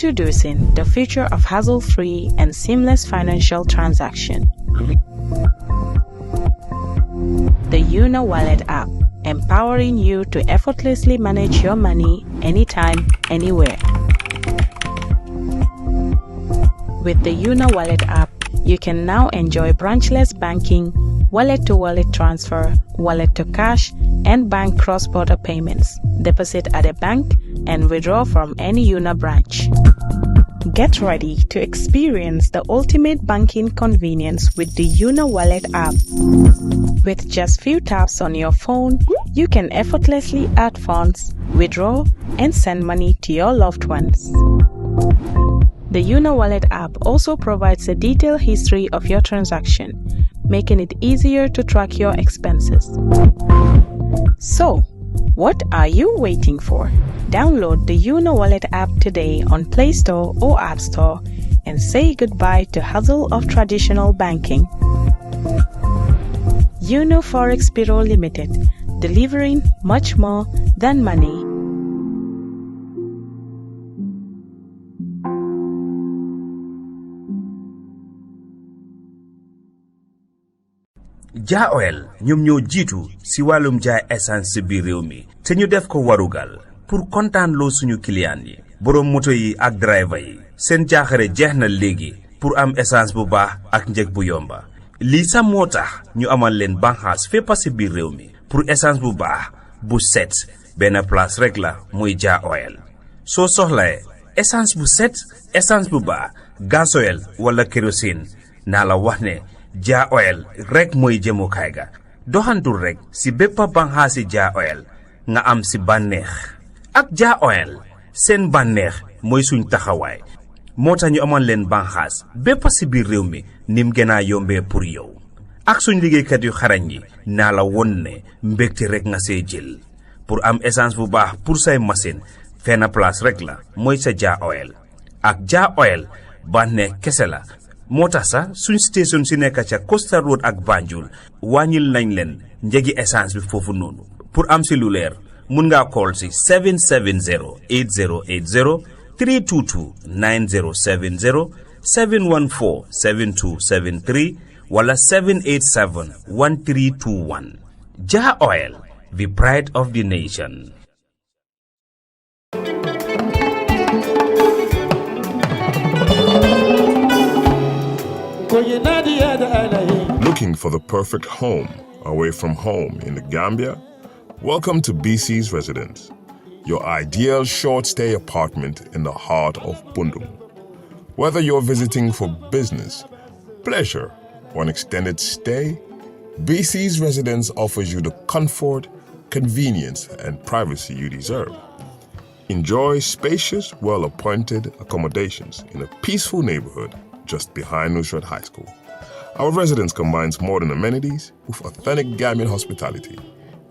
Introducing the future of hassle-free and seamless financial transaction. The Una Wallet app, empowering you to effortlessly manage your money anytime, anywhere. With the Una Wallet app, you can now enjoy branchless banking, wallet-to-wallet transfer, wallet-to-cash, and bank cross-border payments, deposit at a bank, and withdraw from any Una branch. Get ready to experience the ultimate banking convenience with the Una Wallet app. With just few taps on your phone, you can effortlessly add funds, withdraw, and send money to your loved ones. The Una Wallet app also provides a detailed history of your transaction, making it easier to track your expenses. So, what are you waiting for? Download the Una Wallet app today on Play Store or App Store and say goodbye to hassle of traditional banking. Una Forex Bureau Limited, delivering much more than money. Ja Oil ñoom ñoo jiitu si wàllum jaay essence si biir réew mi te ñu def ko warugal pour kontaan loo suñu client yi borom moto yi ak driver yi seen jaaxare jeex na léegi pour am essence bu baax ak njëg bu yomba lii sax moo tax ñu amal leen banxaas fépp si biir réew mi pour essence bu baax bu set benn place rek la muy Ja Oil soo soxlae essence bu set essence bu baax gasoil wala kérosène naa la wax ne Ja Oil rek mooy jëmukaay ga doxantul rek si bépp banxaasi Ja Oil nga am si bànneex ak Ja Oil seen bànneex mooy suñ taxawaay moo tax ñu amoon leen banxaas bépp si biir réew mi nim gën a yombee pour yow ak suñ liggéeykat yu xarañ yi naa la won ne mbégte rek nga see jël pour am essence bu baax pour say machine fenn place rek la mooy sa Ja Oil ak Ja Oil bànneex kese la moo tax sax suñ station si nekk ca Costa Road ak Banjul wàññil nañ leen njëgi essence bi foofu noonu pour am si lu leer mun ngaa call si 770-8080 322-9070 714-7273 wala 787-1321 Ja Oil, the pride of the nation. Looking for the perfect home away from home in the Gambia? Welcome to BC's Residence, your ideal short-stay apartment in the heart of Bundung. Whether you're visiting for business, pleasure, or an extended stay, BC's Residence offers you the comfort, convenience, and privacy you deserve. Enjoy spacious, well-appointed accommodations in a peaceful neighborhood just behind Nusrat High School. Our residence combines modern amenities with authentic Gambian hospitality,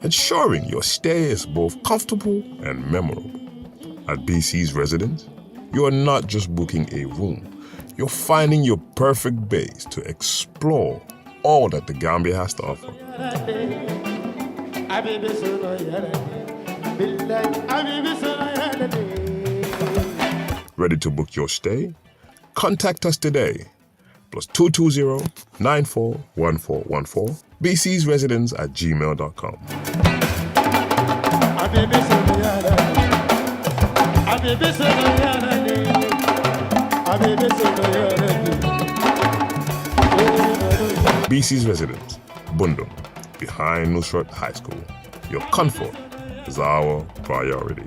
ensuring your stay is both comfortable and memorable. At BC's Residence, you are not just booking a room, you're finding your perfect base to explore all that the Gambia has to offer. Ready to book your stay? Contact us today. +220-941414 bcsresidence@gmail.com. BC's Residence, Bundung, behind Nusrat High School. Your comfort is our priority.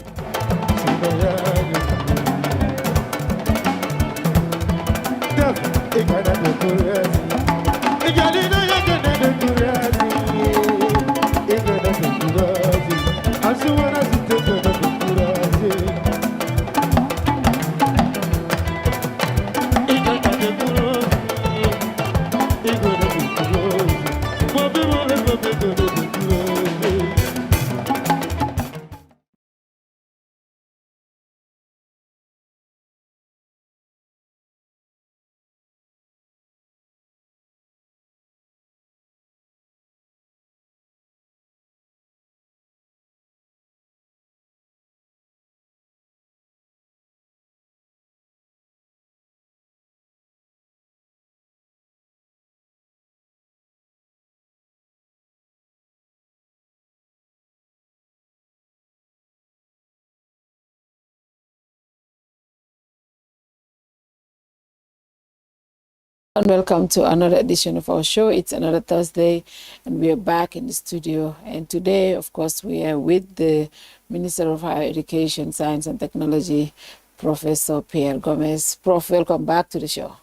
And welcome to another edition of our show. It's another Thursday, and we are back in the studio. And today, of course, we are with the Minister of Higher Education, Science and Technology, Professor Pierre Gomez. Prof, welcome back to the show.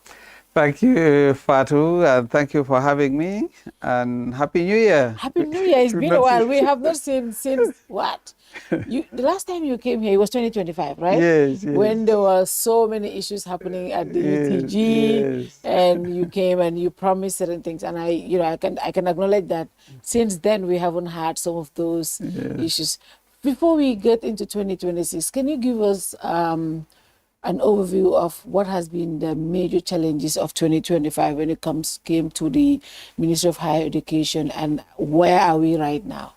Thank you, Fatou, and thank you for having me, and Happy New Year. Happy New Year. It's been a while. We have not seen since what? The last time you came here, it was 2025, right? Yes. When there were so many issues happening at the UTG, and you came and you promised certain things, and I can acknowledge that since then we haven't had some of those issues. Before we get into 2026, can you give us an overview of what has been the major challenges of 2025 when it came to the Ministry of Higher Education, and where are we right now?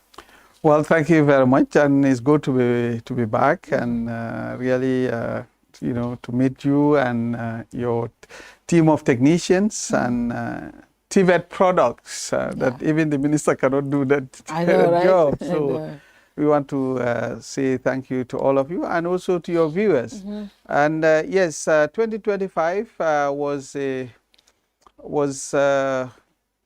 Well, thank you very much, and it's good to be back, and really, to meet you and your team of technicians and TVET products that even the minister cannot do that job. So we want to say thank you to all of you and also to your viewers. And yes, 2025 was a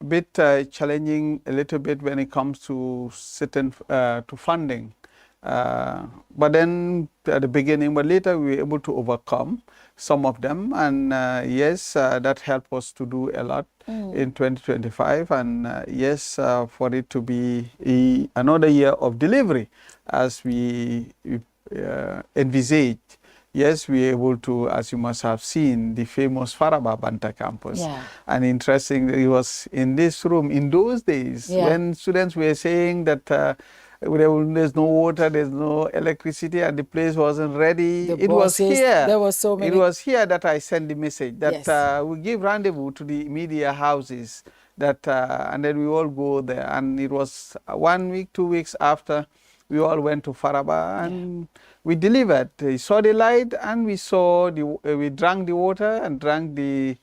bit challenging a little bit when it comes to certain to funding. But then at the beginning, but later we were able to overcome some of them, and yes, that helped us to do a lot in 2025, and yes, for it to be another year of delivery as we envisage. Yes, we were able to, as you must have seen, the famous Faraba Banta campus. And interesting, it was in this room in those days when students were saying that there's no water, there's no electricity, and the place wasn't ready. It was here. There was so many. It was here that I sent the message that we give rendezvous to the media houses, that and then we all go there. And it was 1 week, 2 weeks after, we all went to Faraba and we delivered. We saw the light, and we drank the water and drank the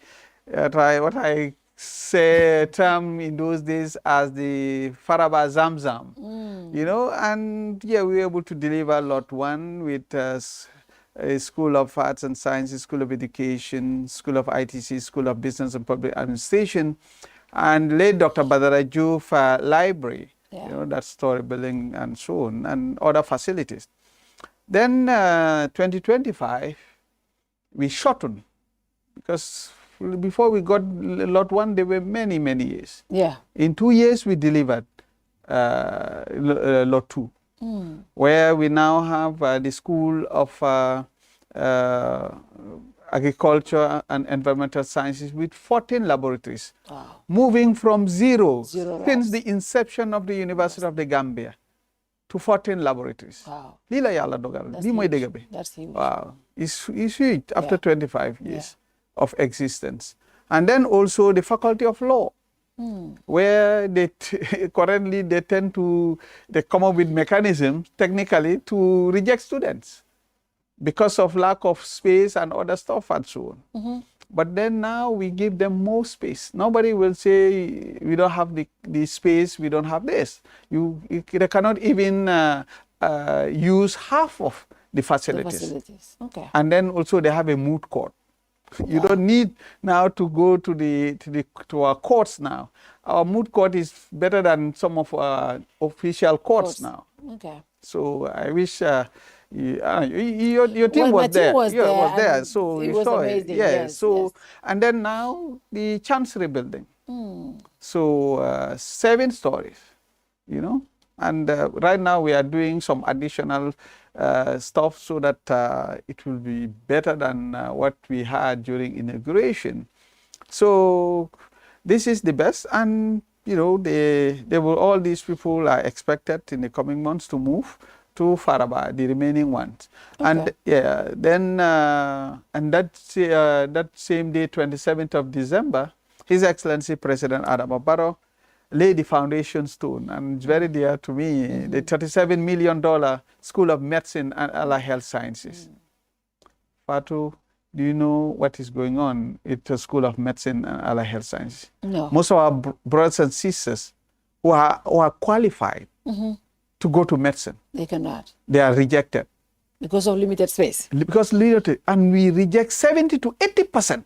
what I say term in those days as the Faraba Zamzam, and we were able to deliver Lot 1 with a School of Arts and Sciences, School of Education, School of ITC, School of Business and Public Administration, and late Dr. Badara Diouf Library, that story building and so on, and other facilities. Then 2025, we shortened, because before we got Lot 1, there were many, many years. In 2 years, we delivered Lot 2, where we now have the School of Agriculture and Environmental Sciences with 14 laboratories, moving from zero since the inception of the University of the Gambia to 14 laboratories. Lila yalla dogal. That's huge. Wow. It's huge after 25 years of existence. And then also the Faculty of Law, where they currently they come up with mechanisms technically to reject students because of lack of space and other stuff and so on. But then now we give them more space. Nobody will say we don't have the space, we don't have this. They cannot even use half of the facilities. And then also they have a moot court. You don't need now to go to our courts now. Our moot court is better than some of our official courts now. So I wish your team was there. Was there. So it you was saw amazing. it. And then now the Chancery building. So 7 stories, and right now we are doing some additional stuff so that it will be better than what we had during inauguration. So this is the best, and all these people are expected in the coming months to move to Faraba, the remaining ones. And then and that same day, 27th of December, His Excellency President Adama Barrow laid the foundation stone, and it's very dear to me, the $37 million School of Medicine and Allied Health Sciences. Fatou, do you know what is going on at the School of Medicine and Allied Health Sciences? No. Most of our brothers and sisters who are qualified to go to medicine, they cannot. They are rejected. Because of limited space? Because limited, and we reject 70 to 80%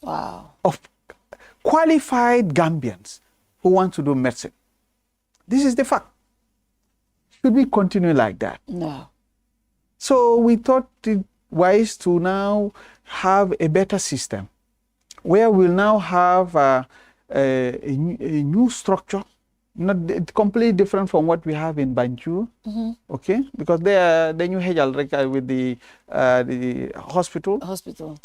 wow. of qualified Gambians who want to do medicine. This is the fact. Should we continue like that? No. So we thought it wise to now have a better system where we'll now have a new structure, not completely different from what we have in Banjul, okay? Because they are the new Hejal with the hospital.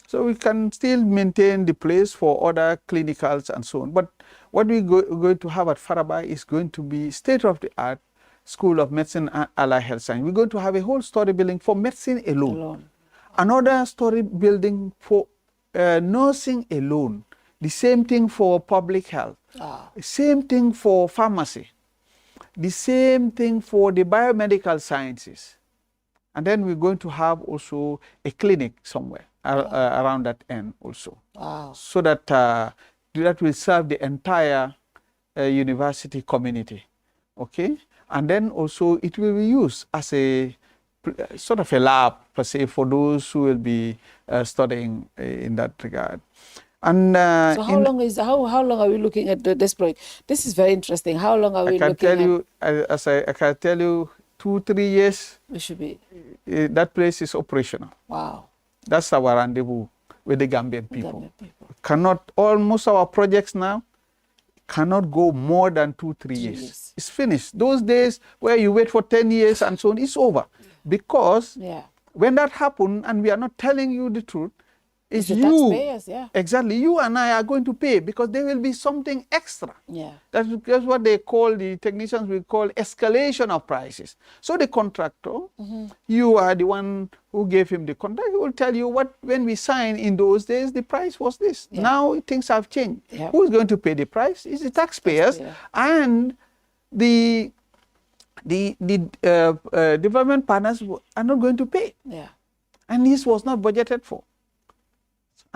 So we can still maintain the place for other clinicals and so on. But what we're going to have at Faraba is going to be state-of-the-art School of Medicine and Allied Health Science. We're going to have a whole story building for medicine alone. Another story building for nursing alone. The same thing for public health. The same thing for pharmacy. The same thing for the biomedical sciences. And then we're going to have also a clinic somewhere around that end also. So that that will serve the entire university community. Okay? And then also it will be used as a sort of a lab per se for those who will be studying in that regard. And so how long are we looking at this project? This is very interesting. How long are we looking at? I can tell you 2-3 years. We should be. That place is operational. Wow. That's our rendezvous with the Gambian people. Almost our projects now cannot go more than 2-3 years. It's finished. Those days where you wait for 10 years and so on, it's over. Because when that happened and we are not telling you the truth, it's you. Taxpayers, Exactly. You and I are going to pay because there will be something extra. That's what they call, the technicians will call escalation of prices. So the contractor, you are the one who gave him the contract. He will tell you what, when we signed in those days, the price was this. Now things have changed. Who is going to pay the price? It's the taxpayers. And the development partners are not going to pay. And this was not budgeted for.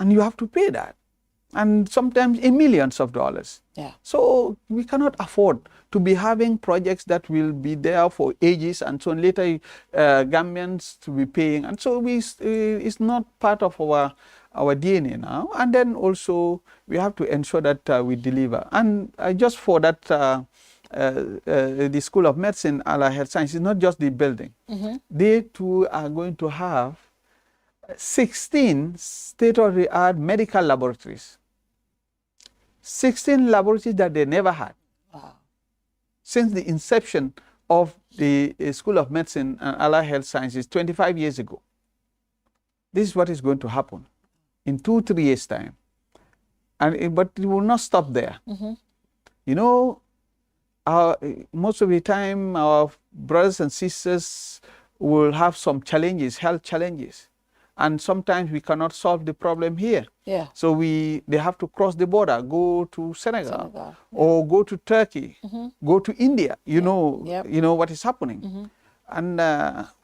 And you have to pay that. And sometimes in millions of dollars. So we cannot afford to be having projects that will be there for ages and so on, later Gambians to be paying. And so it's not part of our DNA now. And then also we have to ensure that we deliver. And just for that, the School of Medicine, Allied Health Science is not just the building. They too are going to have 16 state-of-the-art medical laboratories. 16 laboratories that they never had. Since the inception of the School of Medicine and Allied Health Sciences 25 years ago. This is what is going to happen in 2-3 years' time. But it will not stop there. You know, most of the time our brothers and sisters will have some challenges, health challenges. And sometimes we cannot solve the problem here. So they have to cross the border, go to Senegal. Or go to Turkey, go to India. You know what is happening. And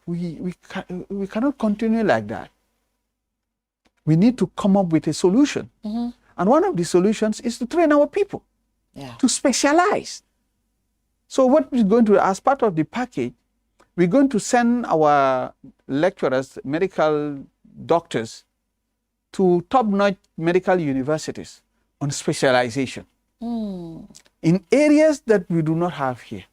we cannot continue like that. We need to come up with a solution. And one of the solutions is to train our people, to specialize. So what we're going to, as part of the package, we're going to send our lecturers, medical doctors, to top-notch medical universities on specialization in areas that we do not have here.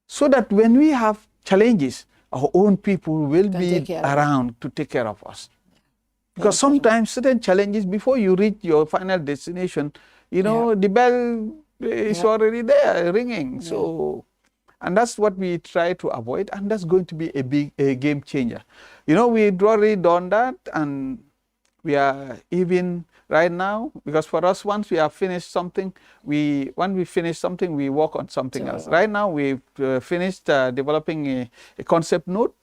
So that when we have challenges, our own people will be around to take care of us. Because sometimes certain challenges, before you reach your final destination, you know, the bell is already there ringing. So, and that's what we try to avoid, and that's going to be a game changer. You know, we've already done that, and we are even right now, because for us, once we have finished something, when we finish something, we work on something else. Right now, we've finished developing a concept note.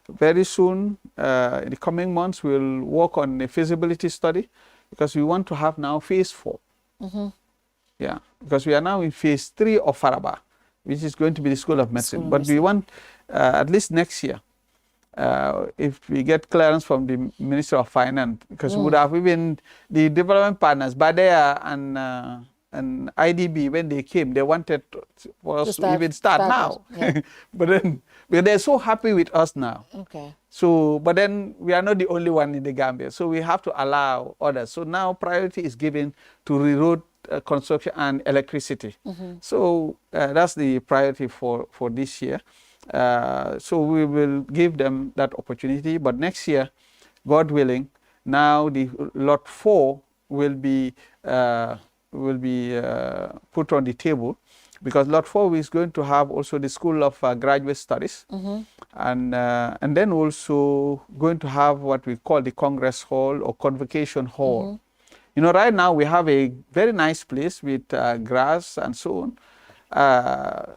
Very soon, in the coming months, we'll work on a feasibility study, because we want to have now phase 4. Yeah, because we are now in phase 3 of Faraba, which is going to be the School of Medicine. But we want, at least next year, if we get clearance from the Ministry of Finance, because we would have even the development partners, Badea and and IDB, when they came, they wanted for us to even start now. Yeah. But they're so happy with us now. Okay. So, but then we are not the only one in the Gambia. So we have to allow others. So now priority is given to road construction and electricity. So that's the priority for this year. So we will give them that opportunity. But next year, God willing, now the lot 4 will be put on the table, because lot 4 is going to have also the School of Graduate Studies, and then also going to have what we call the Congress Hall or Convocation Hall. You know, right now we have a very nice place with grass and so on,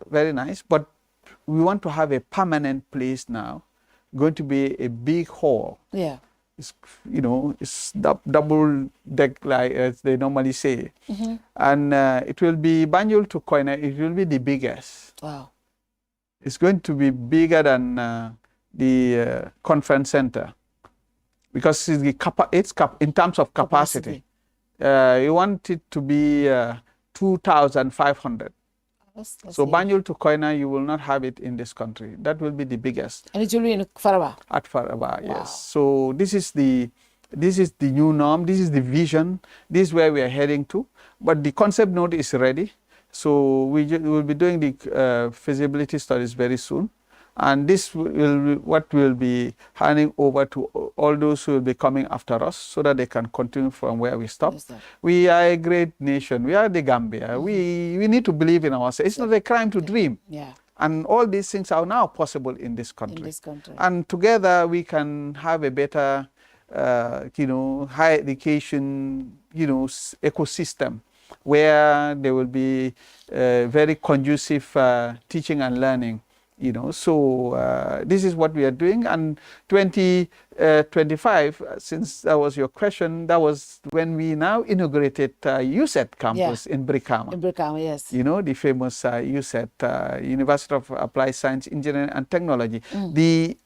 very nice, but we want to have a permanent place now, going to be a big hall. Yeah. It's, you know, it's double deck, like as they normally say. And it will be Banjul to Koina, it will be the biggest. Wow. It's going to be bigger than the conference center, because it's in terms of capacity. You want it to be 2,500. So Banjul to Koina, you will not have it in this country. That will be the biggest. And it will be in Faraba? At Faraba, wow. Yes. So this is the new norm. This is the vision. This is where we are heading to. But the concept note is ready. So we will be doing the feasibility studies very soon. And this will what we'll be handing over to all those who will be coming after us, so that they can continue from where we stopped. We are a great nation. We are the Gambia. We need to believe in ourselves. It's not a crime to dream. Yeah. And all these things are now possible in this country. And together we can have a better, higher education, ecosystem, where there will be very conducive teaching and learning. So this is what we are doing. And 2025, since that was your question, that was when we now inaugurated USET campus in Brikama. In Brikama, yes. The famous USET, University of Applied Science, Engineering and Technology. This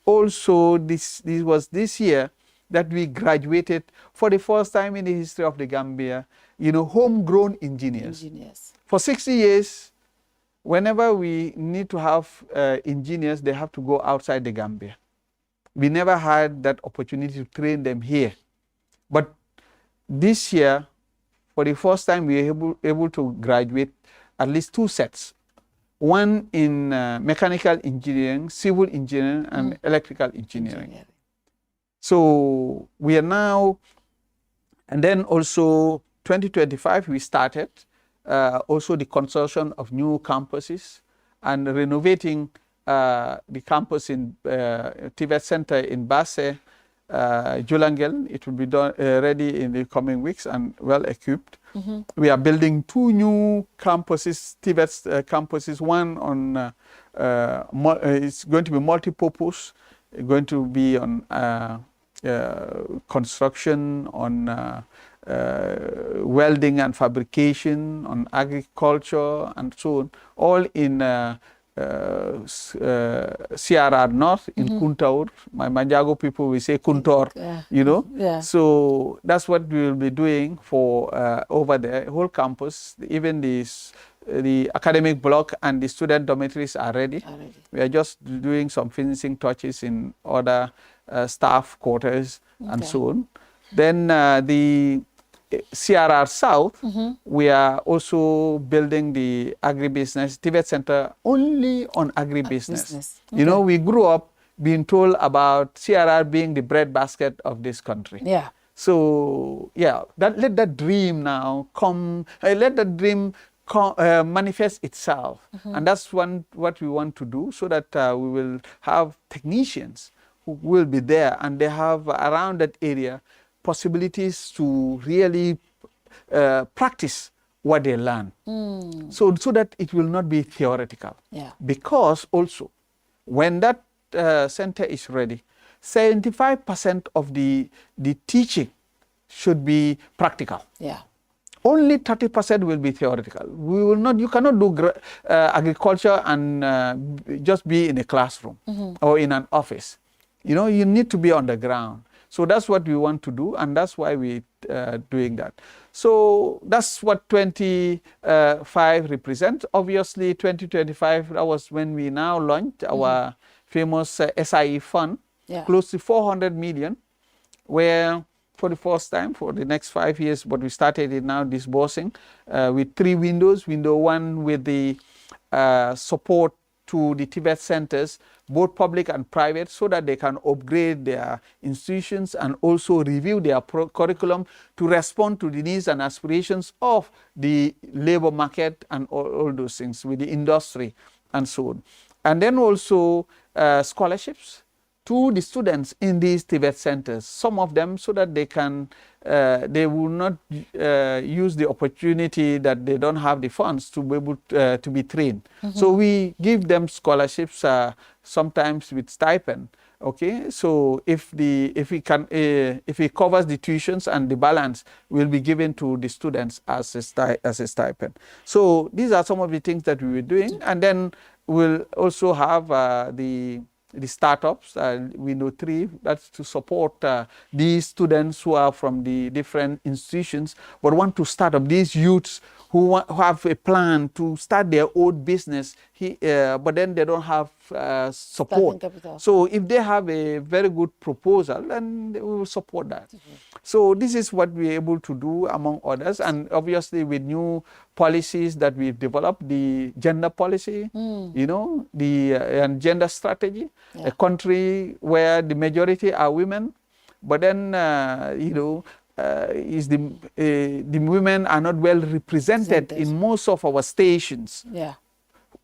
was this year that we graduated for the first time in the history of the Gambia, homegrown engineers. For 60 years, whenever we need to have engineers, they have to go outside the Gambia. We never had that opportunity to train them here. But this year, for the first time, we were able to graduate at least 2 sets. One in mechanical engineering, civil engineering, and electrical engineering. So we are now, and then also 2025, we started also the construction of new campuses and renovating the campus in Tibet Center in Basse, Julangel. It will be done ready in the coming weeks and well equipped. We are building 2 new campuses, Tibet campuses. One on it's going to be multi-purpose, going to be on construction, on welding and fabrication, on agriculture and so on, all in CRR North in Kuntaur. My Manjago people will say Kuntor, So that's what we will be doing for over there, whole campus. Even the academic block and the student dormitories are ready. We are just doing some finishing touches in other staff quarters and so on. Then the CRR South, we are also building the agribusiness Tibet Center only on agribusiness. We grew up being told about CRR being the breadbasket of this country. So let that dream now come. Let that dream manifest itself, and that's what we want to do, so that we will have technicians who will be there, and they have around that area possibilities to really practice what they learn, so that it will not be theoretical. Because also, when that center is ready, 75% of the teaching should be practical. Only 30% will be theoretical. We will not. You cannot do agriculture and just be in a classroom or in an office. You need to be on the ground. So that's what we want to do, and that's why we're doing that. So that's what 25 represents. Obviously, 2025, that was when we now launched our famous SIE fund, close to 400 million, where for the first time for the next 5 years, but we started it now disbursing with 3 windows. Window 1 with the support to the Tibet centers, both public and private, so that they can upgrade their institutions and also review their curriculum to respond to the needs and aspirations of the labor market and all those things with the industry and so on. And then also scholarships to the students in these Tibet centers, some of them so that they can, they will not use the opportunity that they don't have the funds to be able to be trained. So we give them scholarships, sometimes with stipend. Okay, so if it covers the tuitions and the balance will be given to the students as a stipend. So these are some of the things that we were doing, and then we'll also have the startups, Window 3, that's to support these students who are from the different institutions but want to start up, these youths who have a plan to start their own business, but then they don't have support. So if they have a very good proposal, then we will support that. So this is what we're able to do, among others, and obviously with new policies that we've developed, the gender policy, you know, the and gender strategy, a country where the majority are women, but then, you know, the women are not well represented in most of our stations,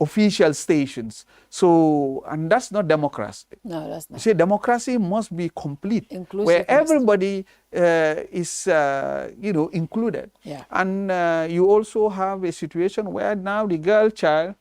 official stations. So, and that's not democracy. No, that's not. You see, democracy must be complete, where everybody is, you know, included. And you also have a situation where now the girl child,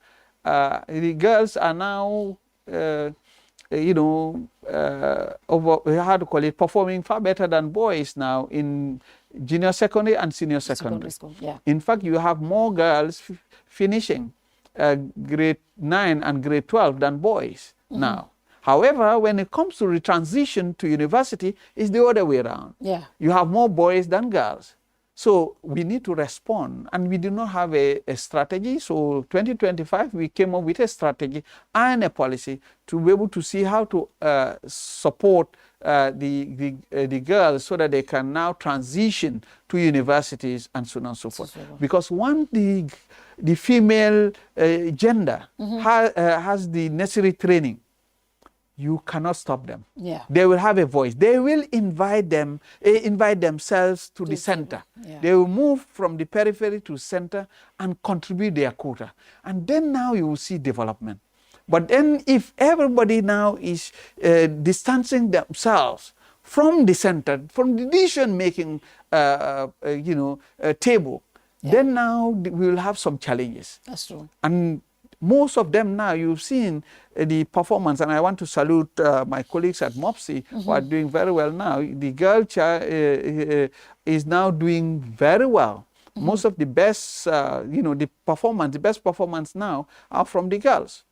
the girls are now, you know, how to call it, performing far better than boys now in junior secondary and senior secondary school. In fact, you have more girls finishing grade 9 and grade 12 than boys now. However, when it comes to the transition to university, it's the other way around. You have more boys than girls. So we need to respond, and we do not have a strategy. So 2025, we came up with a strategy and a policy to be able to see how to support the girls so that they can now transition to universities and so on and so forth. Because once the female gender has the necessary training, you cannot stop them. They will have a voice. They will invite themselves to the center. They will move from the periphery to center and contribute their quota. And then now you will see development. But then if everybody now is distancing themselves from the center, from the decision-making you know, table, then now we will have some challenges. That's true. And most of them now, you've seen the performance, and I want to salute my colleagues at MOPSI who are doing very well now. The girl child is now doing very well. Most of the best, you know, the best performance now are from the girls.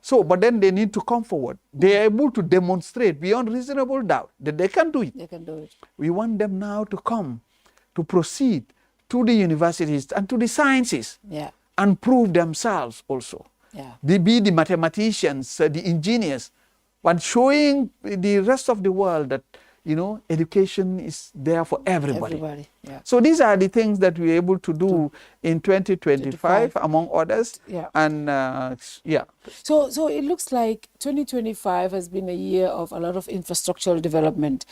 So, but then they need to come forward. They are able to demonstrate beyond reasonable doubt that they can do it. They can do it. We want them now to come, to proceed to the universities and to the sciences and prove themselves also. They be the mathematicians, the engineers, but showing the rest of the world that, you know, education is there for everybody. So these are the things that we're able to do in 2025, among others. And So it looks like 2025 has been a year of a lot of infrastructural development.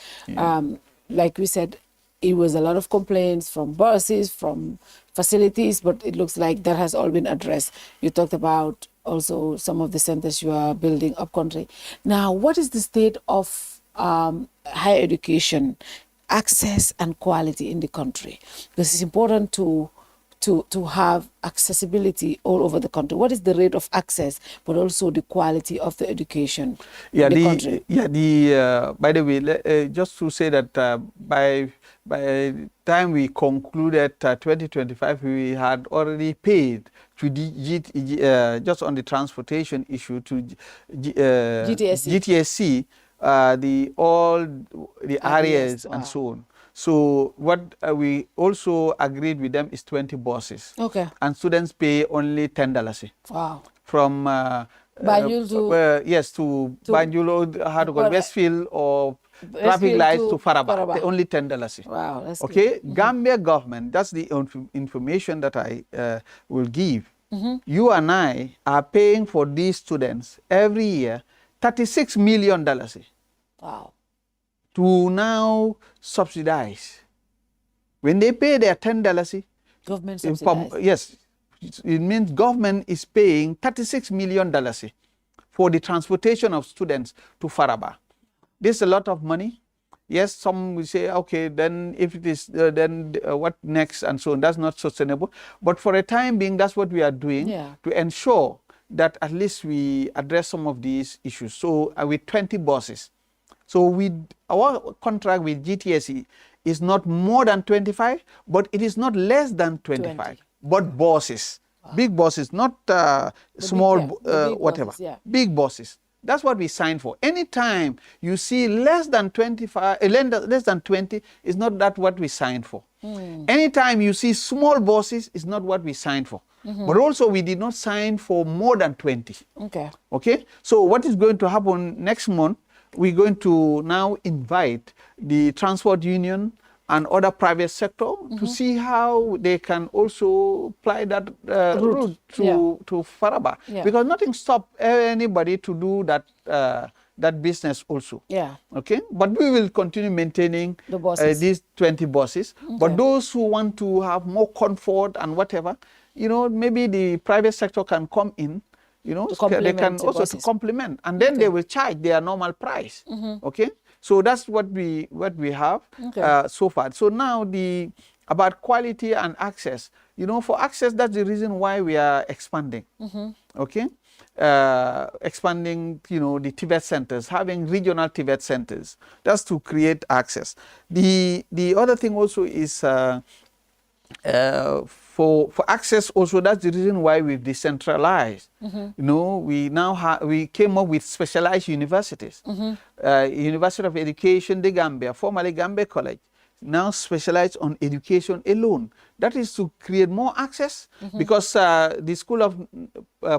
Like we said, it was a lot of complaints from buses, from facilities, but it looks like that has all been addressed. You talked about also some of the centers you are building up country. Now, what is the state of higher education, access and quality in the country? Because it's important to have accessibility all over the country. What is the rate of access, but also the quality of the education in the country? By the way, just to say that by the time we concluded 2025, we had already paid to just on the transportation issue to GTSC all the areas and so on. So what we also agreed with them is 20 buses. Okay. And students pay only $10. Wow. From Banjul to yes, to Banjul, or how to call Westfield, or traffic lights to Faraba. Only $10. Wow, that's okay. Good. Gambia government, that's the information that I will give. You and I are paying for these students every year $36 million. Wow. To now subsidize. When they pay their $10, government subsidize. Yes, it means government is paying $36 million for the transportation of students to Faraba. This is a lot of money. Yes, some will say, okay, then if it is, then what next and so on. That's not sustainable. But for a time being, that's what we are doing to ensure that at least we address some of these issues. So with 20 buses. So our contract with GTSE is not more than 25, but it is not less than 25. 20. But buses, big buses, not small, whatever. Buses, yeah. Big buses. That's what we signed for. Anytime you see less than 25, less than 20, is not that what we signed for. Anytime you see small buses, is not what we signed for. But also we did not sign for more than 20. Okay. Okay. So what is going to happen next month? We're going to now invite the transport union and other private sector to see how they can also apply that route to Faraba. Because nothing stops anybody to do that that business also. Okay. But we will continue maintaining these 20 buses. But those who want to have more comfort and whatever, you know, maybe the private sector can come in. You know, they can also to complement, and then they will charge their normal price. Okay, so that's what we have so far. So now about quality and access. You know, for access, that's the reason why we are expanding. Okay, expanding. You know, the Tibet centers, having regional Tibet centers. That's to create access. The other thing also is. For access also, that's the reason why we've decentralized. You know, we came up with specialized universities. University of Education, the Gambia, formerly Gambia College, now specialized on education alone. That is to create more access because the School of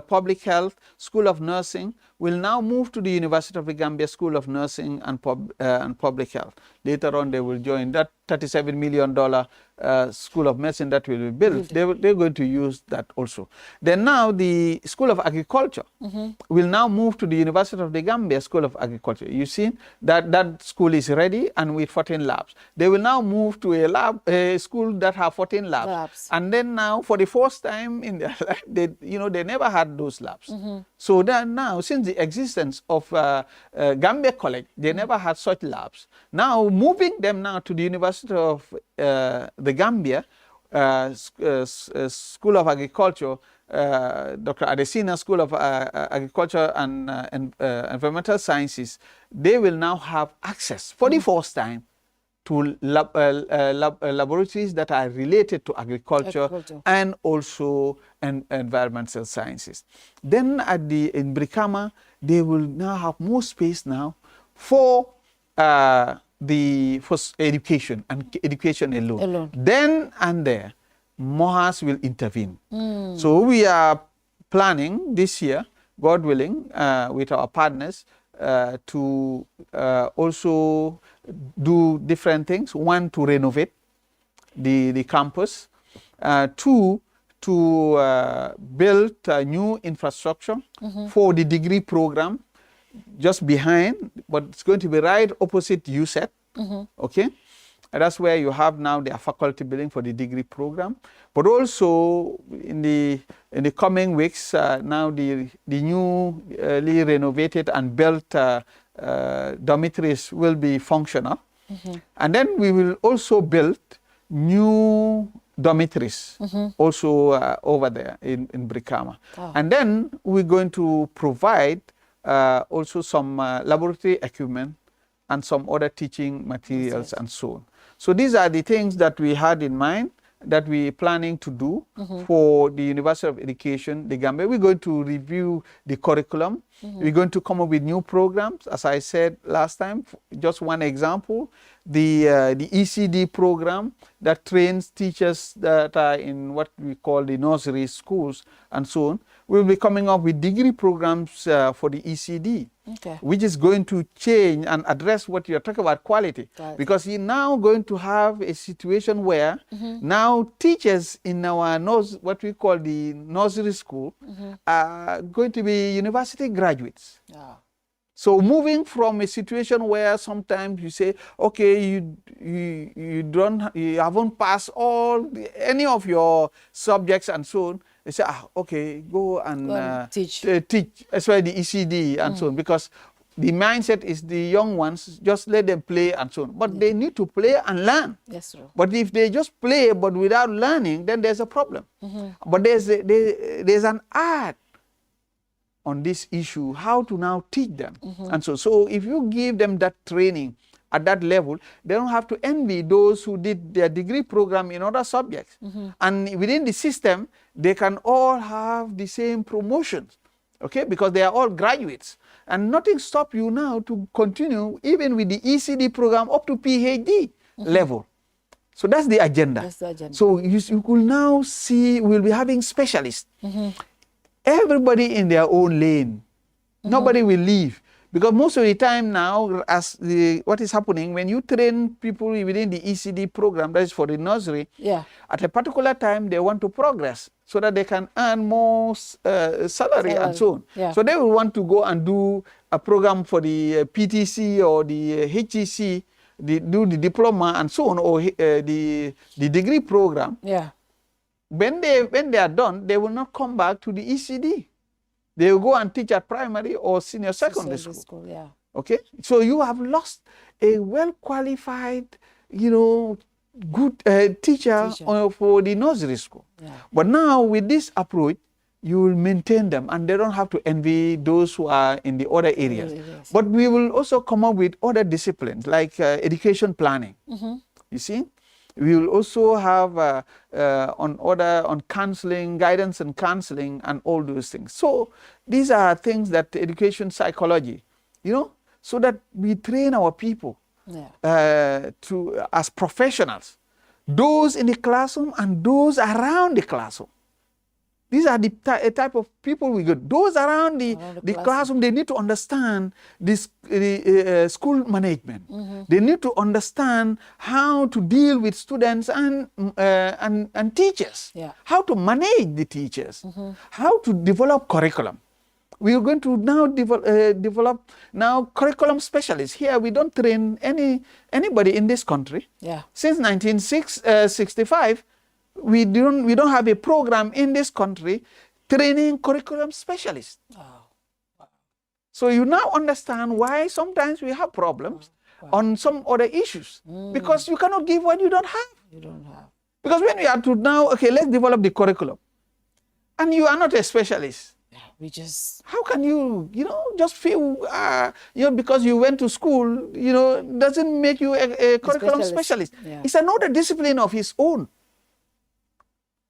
Public Health, School of Nursing will now move to the University of the Gambia School of Nursing and Public Health. Later on, they will join that $37 million School of Medicine that will be built. They're going to use that also. Then now the School of Agriculture will now move to the University of the Gambia School of Agriculture. You see that school is ready and with 14 labs. They will now move to a school that have 14 labs. And then now for the first time in their life, they never had those labs. So then now, since the existence of Gambia College, they never had such labs. Now moving them now to the University of the Gambia School of Agriculture, Dr. Adesina School of Agriculture and Environmental Sciences, they will now have access for the first time to laboratories that are related to agriculture. And also environmental sciences. Then in Brikama, they will now have more space now for education and education alone. Then and there, MOHAS will intervene. So we are planning this year, God willing, with our partners to also do different things. One, to renovate the campus. Two, to build new infrastructure for the degree program just behind, but it's going to be right opposite USET. Okay, and that's where you have now their faculty building for the degree program. But also in the coming weeks, now the newly renovated and built dormitories will be functional. And then we will also build new dormitories also over there in Brikama. And then we're going to provide also some laboratory equipment and some other teaching materials and so on. So these are the things that we had in mind that we're planning to do for the University of Education, the Gambia. We're going to review the curriculum. We're going to come up with new programs. As I said last time, just one example, the ECD program that trains teachers that are in what we call the nursery schools and so on. We'll be coming up with degree programs for the ECD, which is going to change and address what you're talking about, quality. Because you're now going to have a situation where now teachers in our what we call the nursery school are going to be university graduates. So moving from a situation where sometimes you say, okay, you haven't passed any of your subjects and so on. They say, okay, go and teach, especially the ECD and so on, because the mindset is the young ones, just let them play and so on. But they need to play and learn. Yes, sir. But if they just play but without learning, then there's a problem. But there's an art on this issue, how to now teach them. And so if you give them that training at that level, they don't have to envy those who did their degree program in other subjects. And within the system, they can all have the same promotions, okay, because they are all graduates. And nothing stops you now to continue even with the ECD program up to PhD level. So that's the agenda. That's the agenda. So you could now see, we'll be having specialists. Everybody in their own lane. Nobody will leave. Because most of the time now, what is happening, when you train people within the ECD program, that is for the nursery, at a particular time, they want to progress so that they can earn more salary and so on. So they will want to go and do a program for the PTC or the HEC, do the diploma and so on, or the degree program. When they are done, they will not come back to the ECD. They will go and teach at primary or senior secondary school. Okay, so you have lost a well-qualified, good teacher. For the nursery school. But now with this approach, you will maintain them, and they don't have to envy those who are in the other areas. But we will also come up with other disciplines like education planning. You see. We will also have on counseling, guidance and counseling and all those things. So these are things that education psychology, so that we train our people as professionals, those in the classroom and those around the classroom. These are the type of people we get. Those around the classroom, they need to understand this school management. They need to understand how to deal with students and teachers, how to manage the teachers, how to develop curriculum. We are going to now develop curriculum specialists. Here we don't train anybody in this country. Since 1965. We don't have a program in this country training curriculum specialists. So you now understand why sometimes we have problems on some other issues, because you cannot give what you don't have. Because when we are to now, okay, let's develop the curriculum, and you are not a specialist. How can you, just feel, because you went to school, doesn't make you a curriculum specialist. It's another discipline of its own.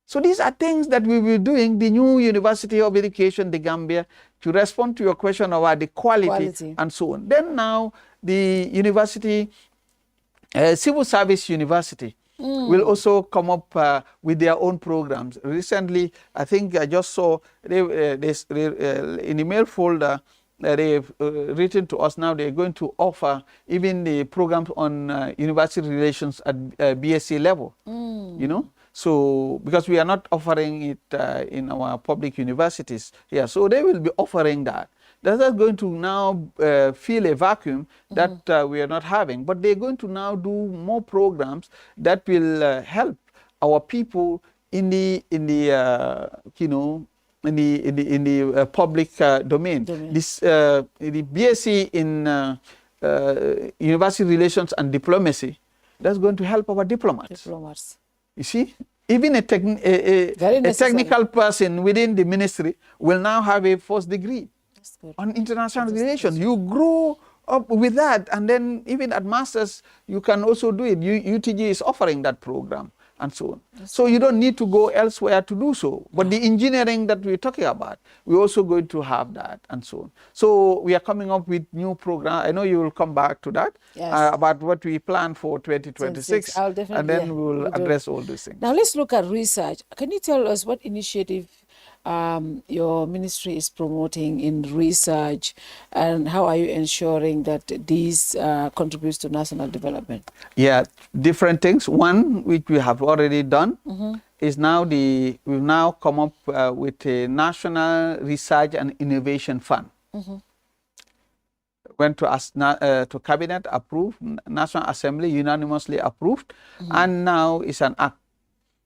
So these are things that we will be doing, the new University of Education, the Gambia, to respond to your question about the quality and so on. Then now the university, Civil Service University, will also come up with their own programs. Recently, I think I just saw in the mail folder, they've written to us now they're going to offer even the programs on university relations at BSc level, So, because we are not offering it in our public universities here, so they will be offering that. That is going to now fill a vacuum that we are not having. But they're going to now do more programs that will help our people in the public domain. This the BSc in university relations and diplomacy. That's going to help our diplomats. You see, even a technical person within the ministry will now have a first degree on international relations. You grow up with that, and then even at masters, you can also do it. UTG is offering that program and so on. So you don't need to go elsewhere to do so. But the engineering that we're talking about, we're also going to have that and so on. So we are coming up with new program. I know you will come back to that, about what we plan for 2026. And then we will address all these things. Now let's look at research. Can you tell us what initiative your ministry is promoting in research, and how are you ensuring that these contributes to national development? Yeah, different things. One, which we have already done, is now we've now come up with a National Research and Innovation Fund. Went to Cabinet, approved, National Assembly unanimously approved, and now it's an act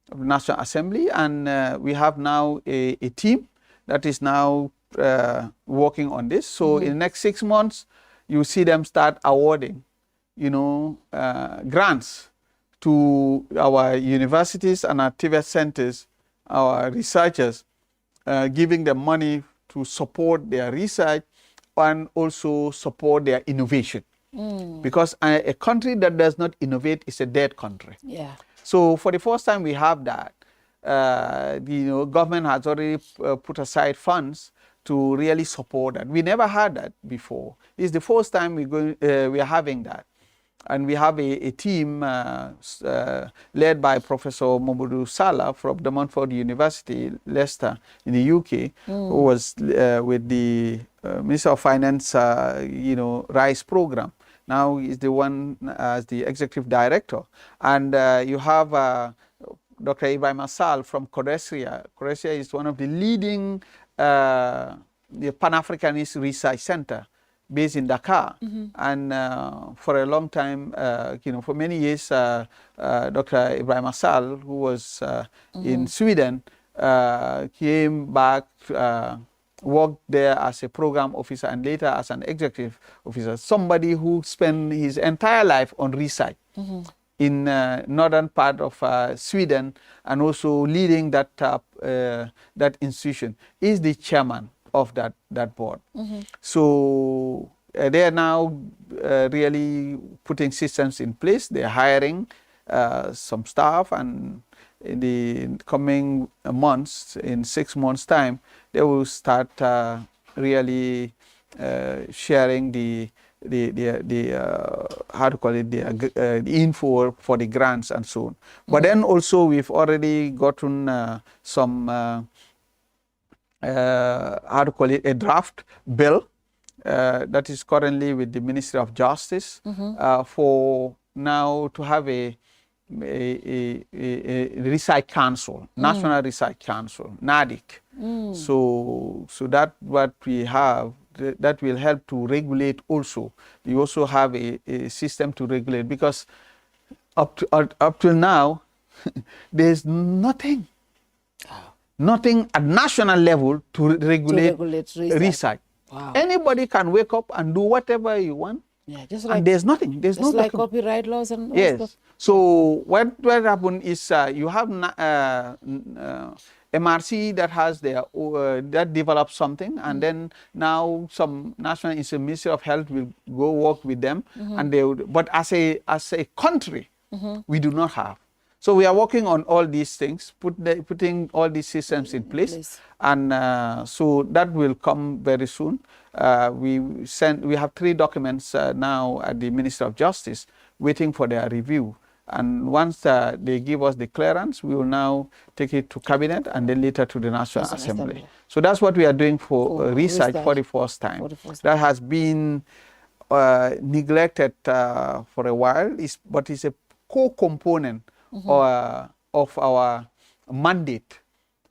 of National Assembly, and we have now a team that is now working on this. So in the next 6 months, you see them start awarding, grants to our universities and our TVET centers, our researchers, giving them money to support their research and also support their innovation. Because a country that does not innovate is a dead country. Yeah. So for the first time we have that. The government has already put aside funds to really support that. We never had that before. It's the first time we are having that. And we have a team led by Professor Momodu Salah from the Montfort University, Leicester, in the UK, who was with the Minister of Finance, RISE program. Now he's the one as the executive director. And you have Dr. Ibrahim Assal from Codesria. Codesria is one of the leading the Pan-Africanist Research Center based in Dakar. And for a long time, for many years, Dr. Ibrahim Assal, who was in Sweden, came back, worked there as a program officer and later as an executive officer, somebody who spent his entire life on research in northern part of Sweden, and also leading that that institution, is the chairman of that board. So they are now really putting systems in place. They're hiring some staff, and in the coming months, in 6 months' time, they will start really sharing the how to call it, the info for the grants and so on. But then also we've already gotten some how to call it, a draft bill that is currently with the Ministry of Justice for now to have a Research Council, National Research Council, NADIC. So that what we have, that will help to regulate also. You also have a system to regulate, because up till now, there's nothing at national level to regulate research. Wow. Anybody can wake up and do whatever you want. Yeah, just like, and there's nothing. There's no like copyright laws and all yes. stuff. So what happened is you have MRC that has their that develops something, and then now some national Ministry of Health will go work with them, and they would. But as a country, we do not have. So we are working on all these things, putting all these systems in place, and so that will come very soon. We have 3 documents now at the Ministry of Justice waiting for their review. And once they give us the clearance, we will now take it to Cabinet and then later to the National Assembly. So that's what we are doing for research for the first time. That has been neglected for a while, but it's a core component of our mandate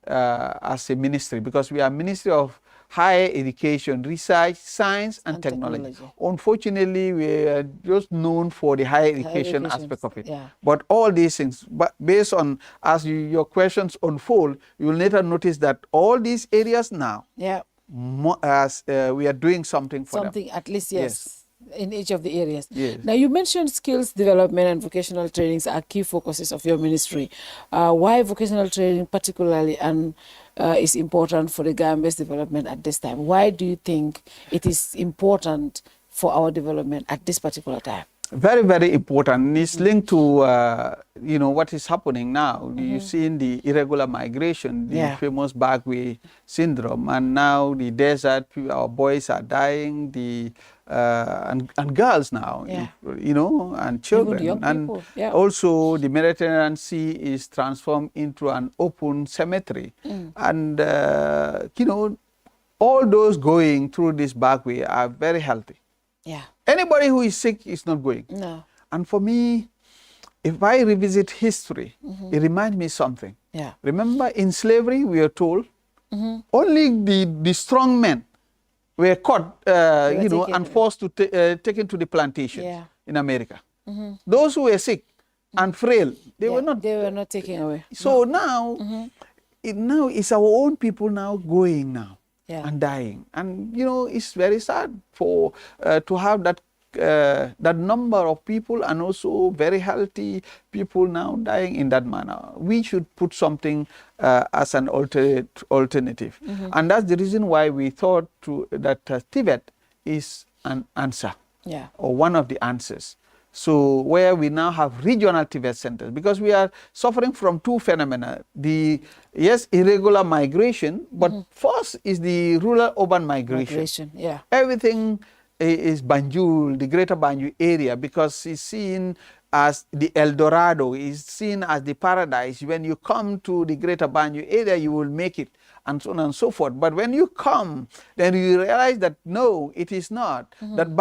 as a ministry, because we are Ministry of Higher Education, Research, Science and Technology. Unfortunately, we are just known for the higher education aspect of it. Yeah. But all these things, but based on, as your questions unfold, you will later notice that all these areas now, as we are doing something for them. Something at least, yes. In each of the areas. Yes. Now, you mentioned skills development and vocational trainings are key focuses of your ministry. Why vocational training particularly and is important for the Gambia's development at this time? Why do you think it is important for our development at this particular time? Very, very important. It's linked to, what is happening now. You've seen the irregular migration, the famous backway syndrome, and now the desert, our boys are dying, and girls now, and children. And also the Mediterranean Sea is transformed into an open cemetery. And, all those going through this backway are very healthy. Yeah. Anybody who is sick is not going. No. And for me, if I revisit history, it reminds me something. Yeah. Remember, in slavery, we are told only the strong men were caught, and forced to take into the plantation in America. Those who were sick and frail, they were not taken away. So now, now it's our own people now going now. And dying, and it's very sad for to have that number of people, and also very healthy people now dying in that manner. We should put something as an alternative, and that's the reason why we thought that Tibet is an answer, or one of the answers. So where we now have regional Tibet centers, because we are suffering from two phenomena. Irregular migration, but first is the rural-urban migration. Everything is Banjul, the greater Banjul area, because it's seen as the El Dorado, is seen as the paradise. When you come to the greater Banjul area, you will make it, and so on and so forth. But when you come, then you realize that no, it is not. That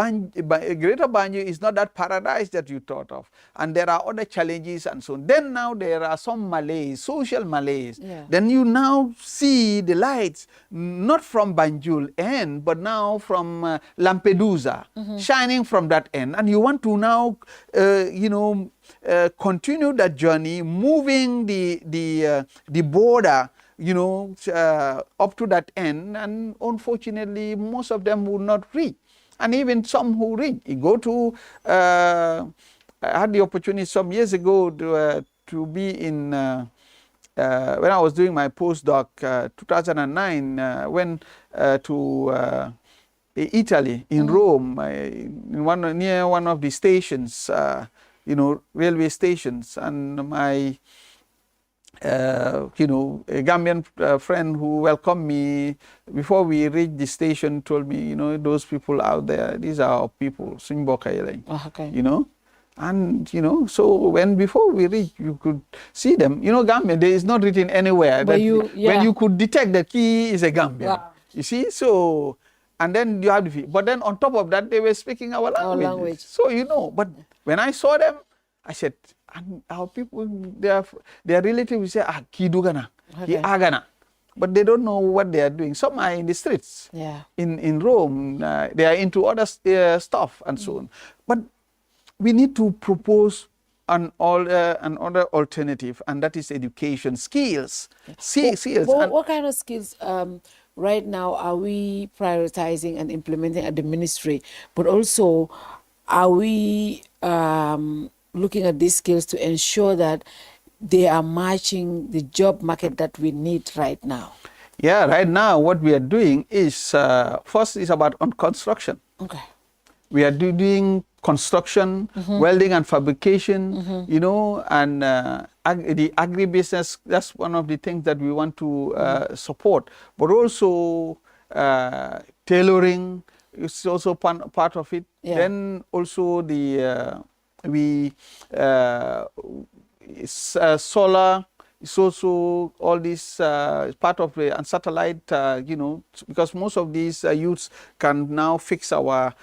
greater Banjul is not that paradise that you thought of. And there are other challenges and so on. Then now there are some malaise, social malaise. Then you now see the lights, not from Banjul end, but now from Lampedusa, shining from that end. And you want to now, continue that journey, moving the border, up to that end, and unfortunately most of them will not reach, and even some who reach. You go to, I had the opportunity some years ago to be in, when I was doing my postdoc, 2009, went to Italy, in Rome, near one of the stations, railway stations, and my a Gambian friend who welcomed me before we reached the station told me, those people out there, these are our people, and so before we reached, you could see them. Gambian, there is not written anywhere that when you could detect the key is a Gambian. Wow. You see, so, and then you have the, but then on top of that, they were speaking our language. So but when I saw them, I said, and our people, their relatives say, Kidugana, Agana. But they don't know what they are doing. Some are in the streets. In Rome, they are into other stuff and so on. But we need to propose another alternative, and that is education, skills. Skills. What kind of skills right now are we prioritizing and implementing at the ministry? But also, are we looking at these skills to ensure that they are matching the job market that we need right now? Yeah, right now what we are doing is, first is about construction. Okay. We are doing construction, welding and fabrication, and the agribusiness. That's one of the things that we want to support. But also tailoring is also part of it. Then also the solar is also all this part of the satellite, because most of these youths can now fix our,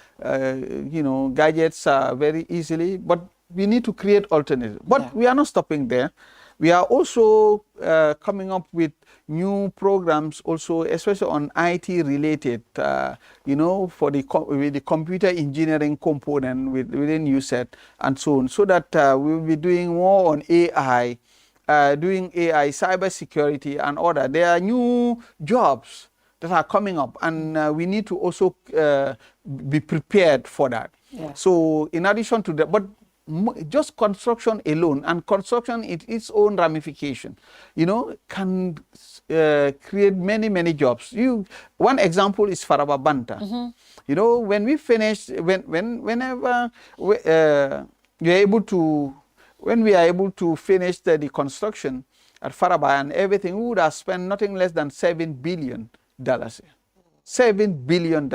gadgets very easily. But we need to create alternatives. But we are not stopping there. We are also coming up with new programs also, especially on IT related, for the computer engineering component within USET and so on, so that we will be doing more on AI, doing AI, cyber security and other. There are new jobs that are coming up, and we need to also be prepared for that. So in addition to that, but just construction alone, and construction its own ramification, can create many jobs. One example is Faraba Banta. When we finish, whenever we are able to finish the construction at Faraba and everything, we would have spent nothing less than $7 billion. $7 billion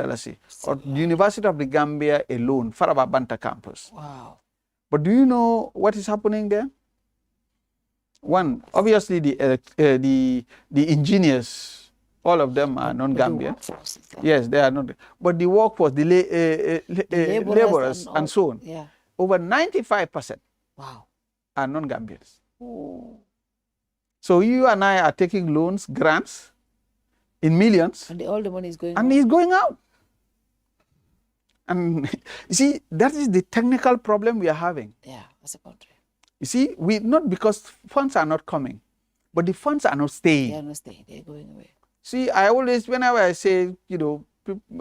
on University of the Gambia alone, Faraba Banta campus. Wow. But do you know what is happening there? One, obviously the engineers, all of them are non-Gambian. Yes, they are not. But the workforce, the laborers and so on, over 95% are non-Gambians. So you and I are taking loans, grants, in millions. And all the money is going out. And it's going out. And you see, that is the technical problem we are having. Yeah, as a country. You see, not because funds are not coming, but the funds are not staying. They are not staying, they're going away. See, I always, whenever I say,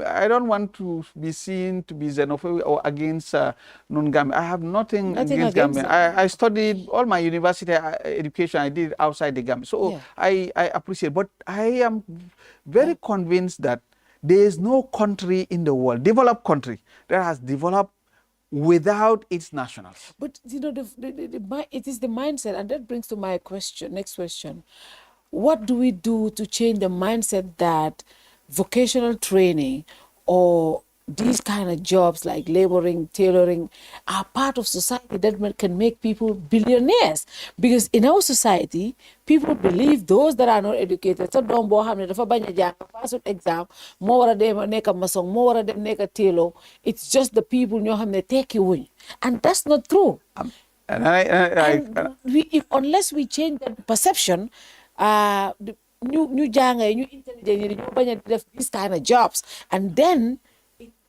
I don't want to be seen to be xenophobic or against non-Gambian. I have nothing against Gambian. I studied all my university education, I did outside the Gambia. So I appreciate, but I am very convinced that there is no country in the world, developed country, that has developed without its nationals. But it is the mindset, and that brings to my next question. What do we do to change the mindset that vocational training or these kind of jobs like laboring, tailoring are part of society that can make people billionaires? Because in our society, people believe those that are not educated, so don't bo hamne dafa baña jang pass exam mo wara dem neka masong mo wara dem neka tailor. It's just the people ñoo xamne tekki wuñ, and that's not true. Unless we change that perception, new janga, new intelligent, new baña def these kind of jobs, and then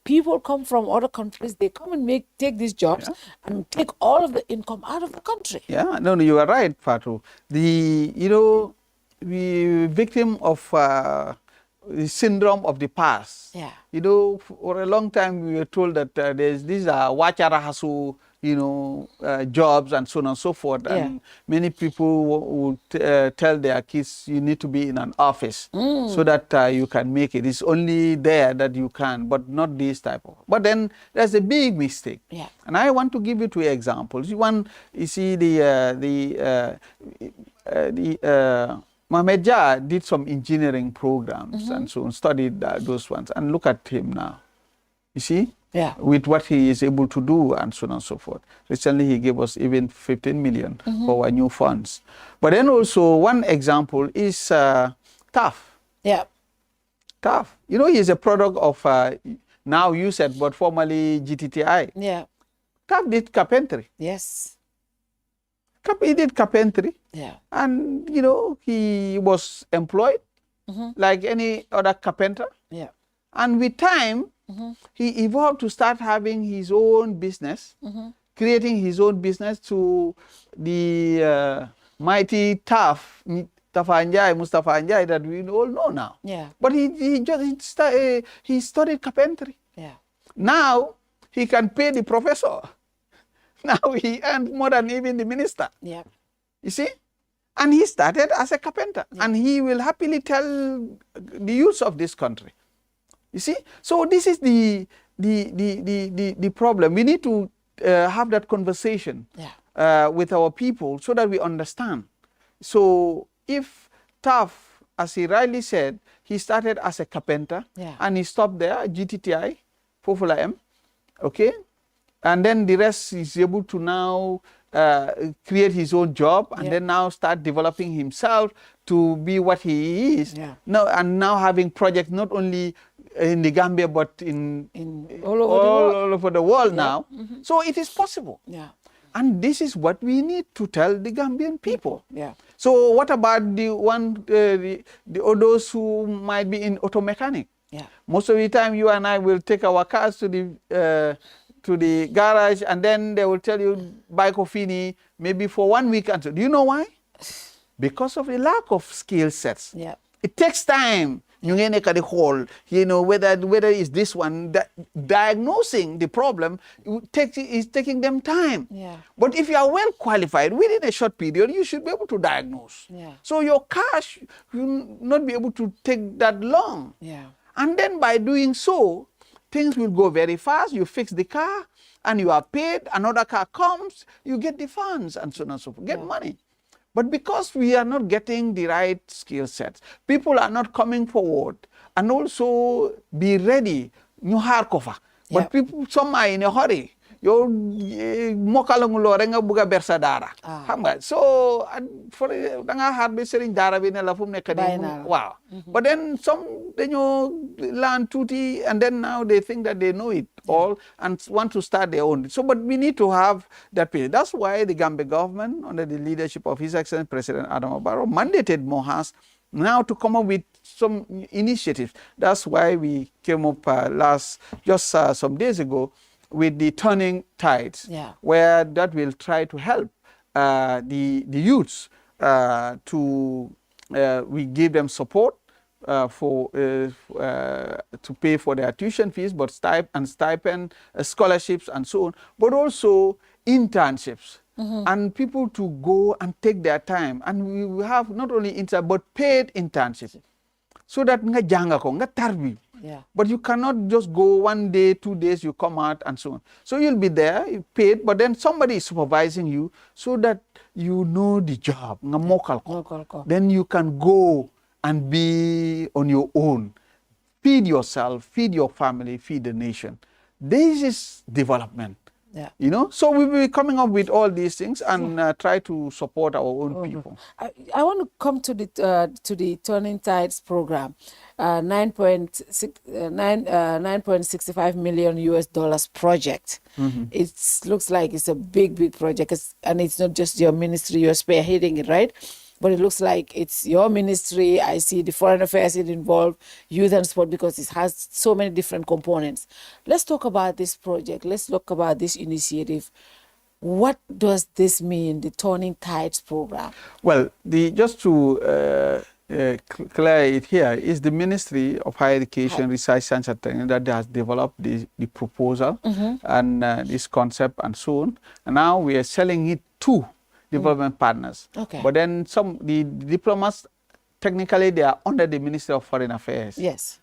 people come from other countries, they come and take these jobs and take all of the income out of the country. Yeah, no, you are right, Fatou. The victim of the syndrome of the past. Yeah. For a long time we were told that these are wachara hasu, jobs and so on and so forth. And many people would tell their kids, you need to be in an office so that you can make it. It's only there that you can, but not this type of. But then there's a big mistake. Yeah. And I want to give you two examples. One, you see Mohamed Jah did some engineering programs and so on, studied those ones, and look at him now. You see? Yeah. With what he is able to do and so on and so forth. Recently, he gave us even 15 million for our new funds. But then also, one example is TAF. Yeah. TAF. He is a product of, now USET, but formerly GTTI. Yeah. TAF did carpentry. Yes. He did carpentry. Yeah. And, he was employed like any other carpenter. Yeah. And with time, he evolved to start having his own business, creating his own business to the mighty Mustafa Njai that we all know now. Yeah. But he studied carpentry. Yeah. Now he can pay the professor. Now he earns more than even the minister. Yeah. You see? And he started as a carpenter. Yeah. And he will happily tell the youth of this country. You see? So this is the problem. We need to have that conversation with our people so that we understand. So if TAF, as he rightly said, he started as a carpenter and he stopped there, GTTI, Fofula M, okay? And then the rest is able to now create his own job and then now start developing himself to be what he is. Yeah. Now having projects not only in the Gambia but in all over the world now. So it is possible. Yeah. And this is what we need to tell the Gambian people. Yeah. So what about the others who might be in auto mechanic? Yeah. Most of the time you and I will take our cars to the garage and then they will tell you buy coffee maybe for 1 week. And so, do you know why? Because of the lack of skill sets. Yeah. It takes time ñu ngeen nekk di xool whether is this one that diagnosing the problem is taking them time. But if you are well qualified within a short period, you should be able to diagnose. So your cash will not be able to take that long. And then by doing so, things will go very fast. You fix the car and you are paid. Another car comes, you get the funds and so on and so forth, get money. But because we are not getting the right skill sets, people are not coming forward and also be ready. But people, some are in a hurry. Yo mokalangulo renga buga bersa dara. So for danga harbe sering dara bine la fum nekadi. Wow. But then some they learn tutti and then now they think that they know it all and want to start their own. So but we need to have that period. That's why the Gambia government under the leadership of His Excellency President Adama Barrow mandated Mohas now to come up with some initiatives. That's why we came up some days ago with the turning tides, where that will try to help the youths we give them support to pay for their tuition fees, but stipend, scholarships and so on, but also internships. And people to go and take their time. And we will have not only but paid internships. So that nga janga ko, nga tarbi. But you cannot just go 1 day, 2 days, you come out and so on. So you'll be there, you paid, but then somebody is supervising you so that you know the job. Nga mokal ko. Then you can go and be on your own. Feed yourself, feed your family, feed the nation. This is development. So we will be coming up with all these things and try to support our own people. I want to come to the Turning Tides program, $9.65 million US project. It looks like it's a big project, and it's not just your ministry you're spearheading it, right? But it looks like it's your ministry. I see the foreign affairs involved, youth and sport, because it has so many different components. Let's talk about this project. Let's talk about this initiative. What does this mean, the Turning Tides program? Well, just to clear it here, is the Ministry of Higher Education, Research, Science and Technology that has developed the proposal and this concept and so on. And now we are selling it to development partners. But then the diplomats, technically they are under the Ministry of Foreign Affairs.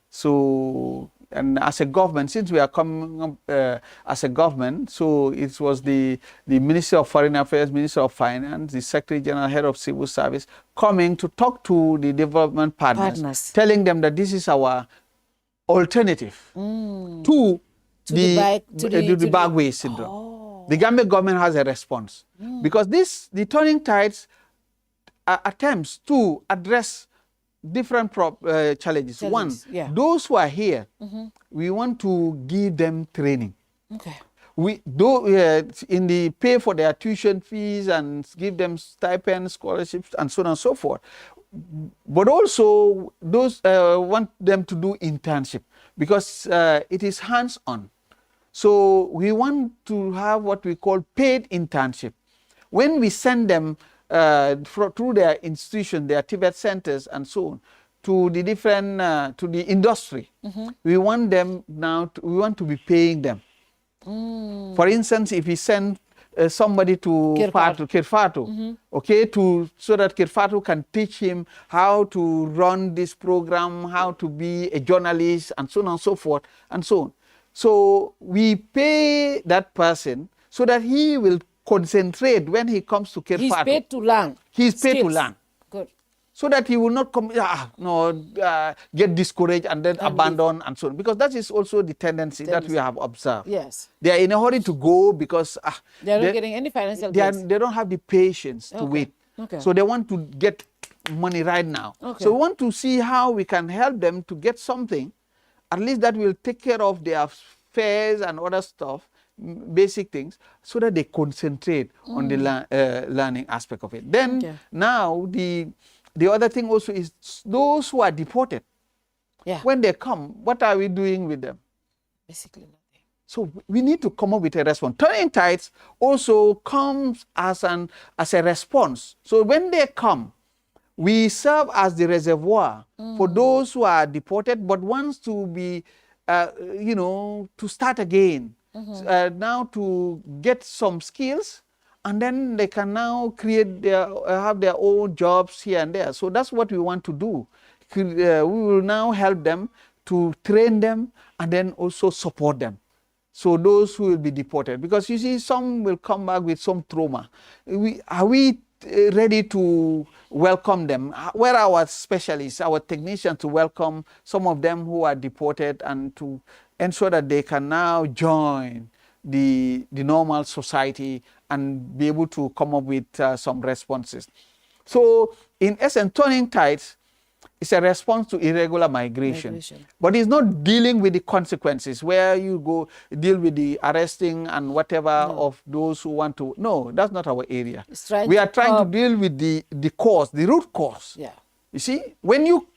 So, and as a government, since we are coming up as a government, so it was the Ministry of Foreign Affairs, Ministry of Finance, the Secretary General, Head of Civil Service, coming to talk to the development partners. Telling them that this is our alternative to the Bagwe syndrome. The Gambia government has a response because the Turning Tides attempts to address different challenges. One, those who are here, we want to give them training. We do in the pay for their tuition fees and give them stipends, scholarships, and so on and so forth. But also, those want them to do internship because it is hands-on. So we want to have what we call paid internship. When we send them through their institution, their Tibet centers and so on, to the different, to the industry, we want them now, we want to be paying them. For instance, if we send somebody to Kerr Fatou, so that Kerr Fatou can teach him how to run this program, how to be a journalist and so on and so forth and so on. So we pay that person so that he will concentrate when he comes to Kerr Fatou. He's paid to learn. He's paid to learn. Good. So that he will not come, get discouraged and then abandon and so on. Because that is also the tendency that we have observed. They are in a hurry to go because they are not getting any financial gains. They don't have the patience to wait. So they want to get money right now. So we want to see how we can help them to get something, at least that will take care of their fares and other stuff, basic things, so that they concentrate on the learning aspect of it. Then now the other thing also is those who are deported. When they come, what are we doing with them? Basically nothing. So we need to come up with a response. Turning Tides also comes as a response. So when they come, we serve as the reservoir for those who are deported but wants to be, to start again, now to get some skills, and then they can now have their own jobs here and there. So that's what we want to do. We will now help them to train them and then also support them. So those who will be deported, because you see, some will come back with some trauma. Are we ready to welcome them? Where are our specialists, our technicians to welcome some of them who are deported and to ensure that they can now join the normal society and be able to come up with some responses? So in essence, turning tides is a response to irregular migration. But it's not dealing with the consequences where you go deal with the arresting and whatever of those who want to. No, that's not our area. We are trying to deal with the cause, the root cause. Yeah. You see, when you,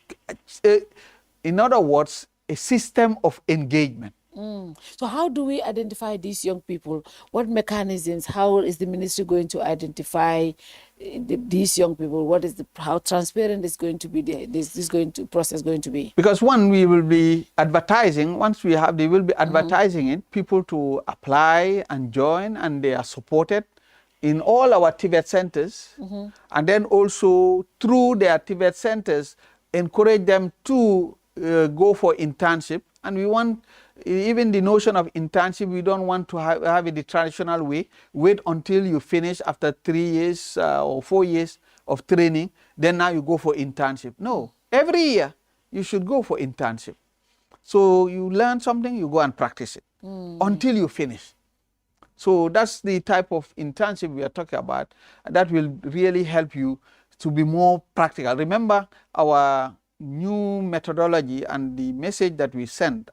in other words, a system of engagement. So how do we identify these young people? What mechanisms? How is the ministry going to identify these young people? How transparent is going to be this process going to be? Because one, we will be advertising. Once we have, they will be advertising it. People to apply and join, and they are supported in all our TVET centers, and then also through their TVET centers, encourage them to go for internship. And we want, even the notion of internship, we don't want to have it the traditional way. Wait until you finish after 3 years or 4 years of training, then now you go for internship. No, every year you should go for internship. So you learn something, you go and practice it until you finish. So that's the type of internship we are talking about. That will really help you to be more practical. Remember our new methodology and the message that we send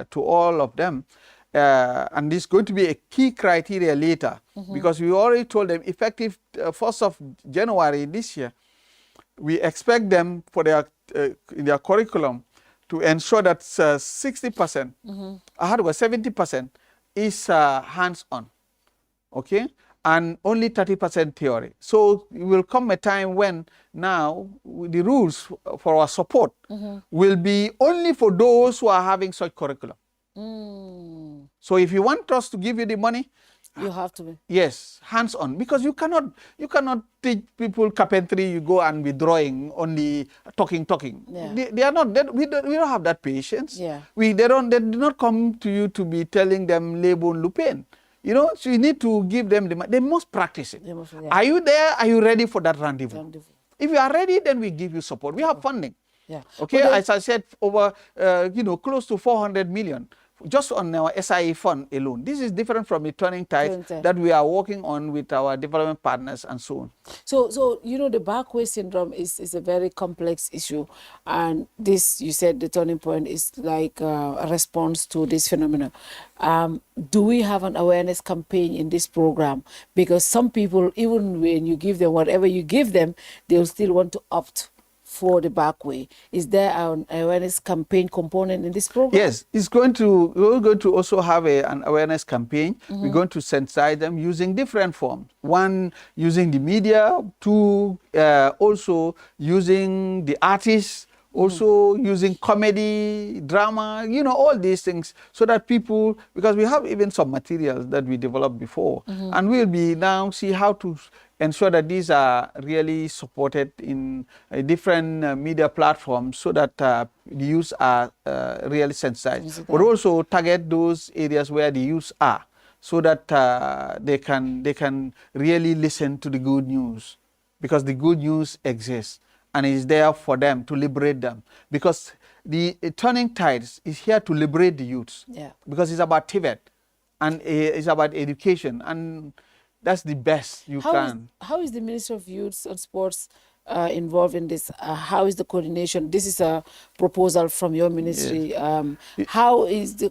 to all of them, and this is going to be a key criteria later, because we already told them effective 1st of January this year, we expect them for their in their curriculum to ensure that 60%, 70% is hands-on, okay, and only 30% theory. So it will come a time when now the rules for our support will be only for those who are having such curriculum. So if you want us to give you the money, you have to be. Yes, hands-on, because you cannot teach people carpentry. You go and be drawing, only talking. Yeah. They are not. We don't have that patience. Yeah. They do not come to you to be telling them label lupin. You know, so you need to give them they must practice it. Yeah. Are you there? Are you ready for that rendezvous? If you are ready, then we give you support. We have funding. Yeah. Okay, as I said, over close to 400 million just on our SIE fund alone. This is different from the turning tide that we are working on with our development partners and so on. So the backway syndrome is a very complex issue, and this, you said, the turning point is like a response to this phenomenon. Do we have an awareness campaign in this program? Because some people, even when you give them whatever you give them, they'll still want to opt for the back way. Is there an awareness campaign component in this program? Yes, we're going to also have an awareness campaign. We're going to sensitize them using different forms. One, using the media. Two, also using the artists. Also using comedy, drama, all these things, so that people, because we have even some materials that we developed before, and we'll be now see how to ensure that these are really supported in different media platforms, so that the youth are really sensitized. But also target those areas where the youth are, so that they can really listen to the good news, because the good news exists. And is there for them to liberate them, because the turning tides is here to liberate the youths. Yeah. Because it's about TVET and it's about education, and that's the best you can. How is the Ministry of Youth and Sports involved in this? How is the coordination? This is a proposal from your ministry. Yes. How is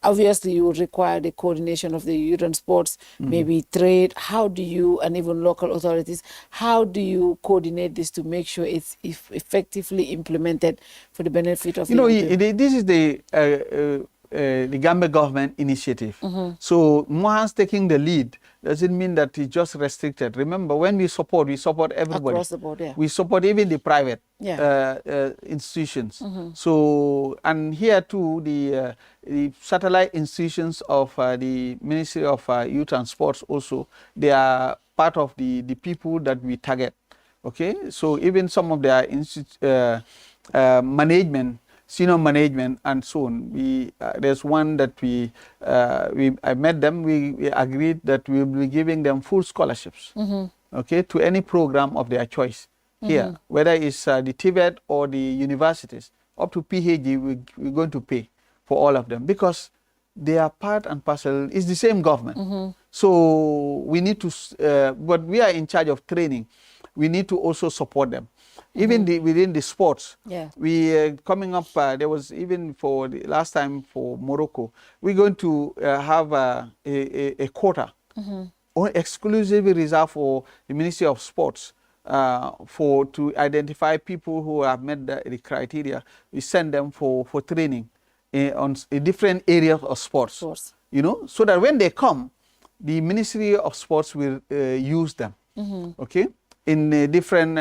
obviously you would require the coordination of the youth and sports, maybe trade. How do you, and even local authorities, how do you coordinate this to make sure it's effectively implemented for the benefit of this is the the Gambia government initiative. So Mohans taking the lead doesn't mean that it's just restricted. Remember, when we support everybody. Across the board, yeah. We support even the private institutions. So, and here too, the satellite institutions of the Ministry of Youth and Sports also, they are part of the people that we target. Okay, so even some of their management, senior management and so on. There's one that I met them. We agreed that we will be giving them full scholarships, okay, to any program of their choice here, whether it's the TVET or the universities, up to PhD. We're going to pay for all of them because they are part and parcel. It's the same government, so we need to. But we are in charge of training. We need to also support them. Even within the sports, we coming up. There was even for the last time for Morocco, we're going to have a quota exclusively reserved for the Ministry of Sports to identify people who have met the criteria. We send them for training on different areas of sports. You know, so that when they come, the Ministry of Sports will use them. Okay. In a different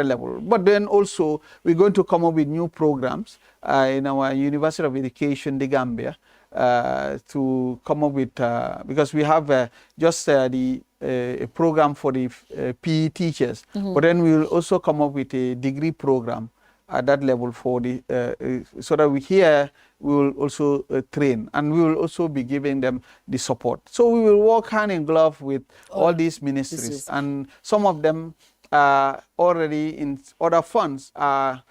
level. But then also we're going to come up with new programs in our University of Education, the Gambia, to come up with, because we have just a program for the PE teachers, but then we will also come up with a degree program at that level for the, so that we will also train, and we will also be giving them the support. So we will work hand in glove with all these ministries, and some of them already in other funds are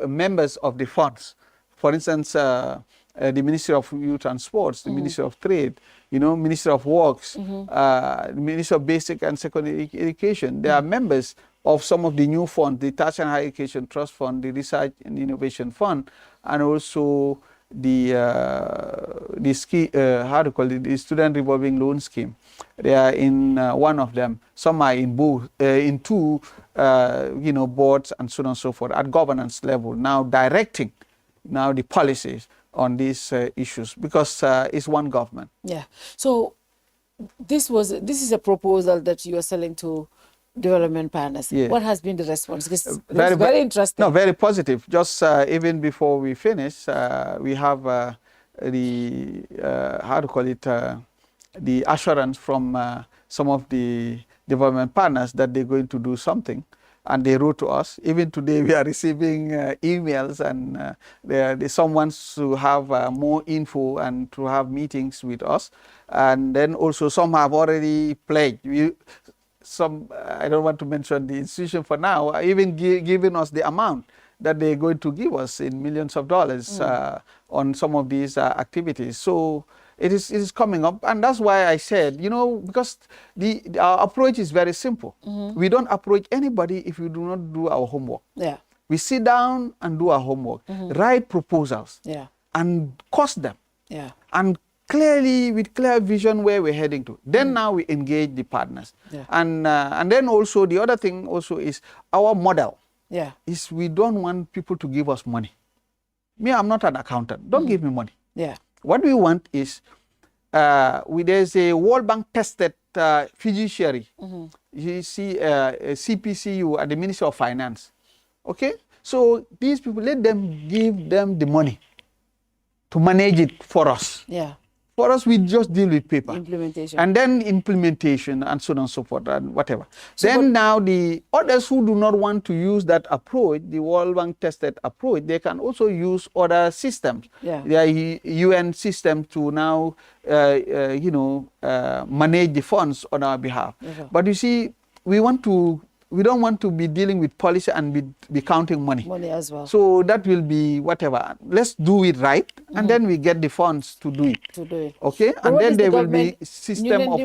members of the funds. For instance, the Ministry of Youth and Sports, the Ministry of Trade, you know, Ministry of Works, the Ministry of Basic and Secondary Education. They are members of some of the new funds, the Tertiary Higher Education Trust Fund, the Research and Innovation Fund, and also the the Student Revolving Loan Scheme. They are in one of them. Some are in both, in two, you know, boards and so on and so forth at governance level. Now directing the policies on these issues, because it's one government. Yeah. So this is a proposal that you are selling to development partners. Yeah. What has been the response? It's very interesting. No, very positive. Just even before we finish, we have the the assurance from some of the development partners that they're going to do something, and they wrote to us. Even today we are receiving emails, and someone wants to have more info and to have meetings with us, and then also some have already pledged. Some, I don't want to mention the institution for now, even giving us the amount that they're going to give us in millions of dollars on some of these activities. So it is coming up, and that's why I said, you know, because our approach is very simple. We don't approach anybody if we do not do our homework. Yeah. We sit down and do our homework, write proposals, and cost them, and clearly with clear vision where we're heading to. Then now we engage the partners, and then also the other thing also is our model. Yeah, is we don't want people to give us money. Me, I'm not an accountant. Don't give me money. Yeah. What we want is, there's a World Bank tested fiduciary. You see, CPCU at the Ministry of Finance. Okay, so these people, let them give them the money to manage it for us. Yeah. For us, we just deal with paper. Implementation. And then implementation and so on and so forth and whatever. So then now the others who do not want to use that approach, the World Bank tested approach, they can also use other systems. Yeah. There are UN systems to now, manage the funds on our behalf. But you see, we don't want to be dealing with policy and be counting money. Money as well. So that will be whatever. Let's do it right, and then we get the funds to do it. Okay, but and then there will be system of.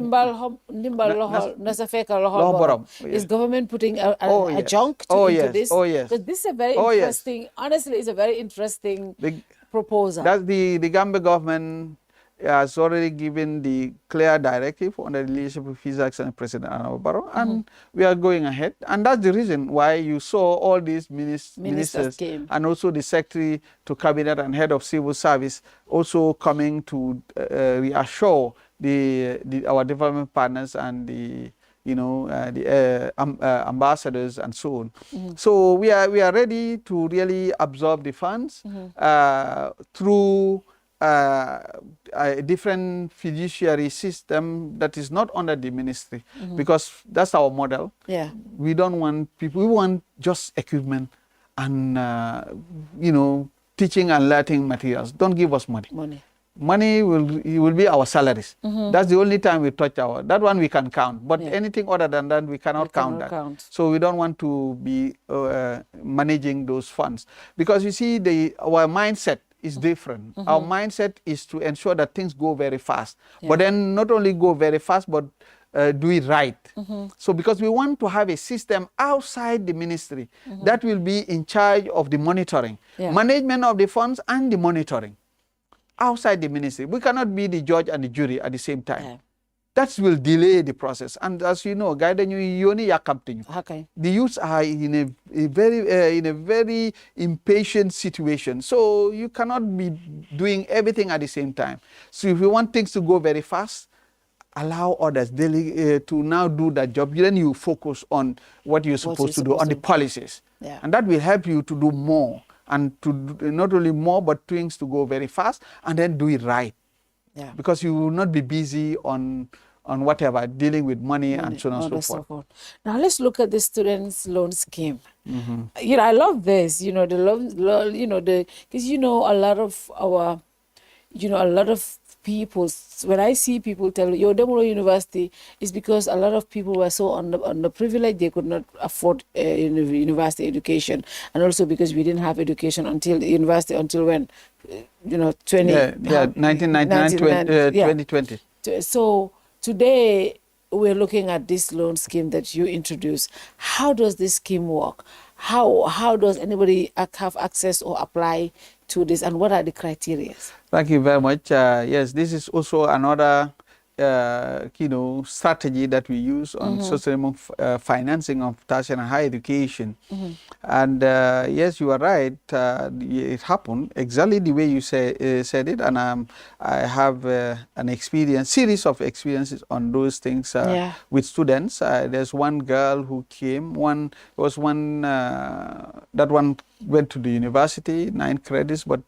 Is government putting a junk into this? Oh yes. Because this is a very interesting. Honestly, it's a very interesting proposal. That's the Gambia government has already given the clear directive on the relationship with His Excellency President Adama Barrow, and we are going ahead. And that's the reason why you saw all these ministers and also the Secretary to Cabinet and Head of Civil Service also coming to reassure our development partners and the ambassadors and so on. So we are ready to really absorb the funds through a different fiduciary system that is not under the ministry, because that's our model. Yeah, we don't want people. We want just equipment and teaching and learning materials. Don't give us money. Money will be our salaries. That's the only time we touch that one we can count. But anything other than that, we cannot count that. So we don't want to be managing those funds, because you see our mindset is different. Our mindset is to ensure that things go very fast, but then not only go very fast, but do it right. So because we want to have a system outside the ministry that will be in charge of the monitoring, management of the funds and the monitoring outside the ministry. We cannot be the judge and the jury at the same time. That will delay the process. And as you know, the youths are in a very impatient situation. So you cannot be doing everything at the same time. So if you want things to go very fast, allow others to now do that job. Then you focus on what you're supposed to do, on the policies. And that will help you to do more, and to do not only more, but things to go very fast, and then do it right. Because you will not be busy on whatever, dealing with money and so on and so forth. Now let's look at the students' loan scheme. I love this. The loan, because a lot of our, a lot of people. When I see people tell your Demolo University, is because a lot of people were so underprivileged they could not afford university education, and also because we didn't have education until the university until when 2020. So today we're looking at this loan scheme that you introduced. How does this scheme work? How does anybody have access or apply to this, and what are the criteria? Thank you very much. Yes, this is also another strategy that we use on sustainable financing of tertiary and higher education. And yes, you are right. It happened exactly the way you said it, and I have an series of experiences on those things with students. There's one girl who came. That one went to the university, 9 credits, but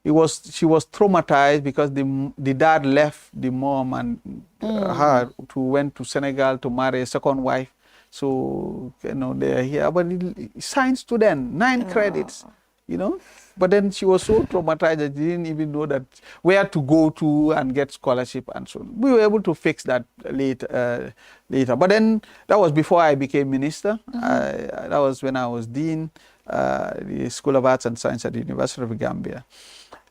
she was traumatized because the dad left the mom and her went to Senegal to marry a second wife. So they are here, but science student, 9 credits, But then she was so traumatized that she didn't even know that where to go to and get scholarship and so on. We were able to fix that later. But then that was before I became minister. That was when I was dean, the School of Arts and Science at the University of the Gambia.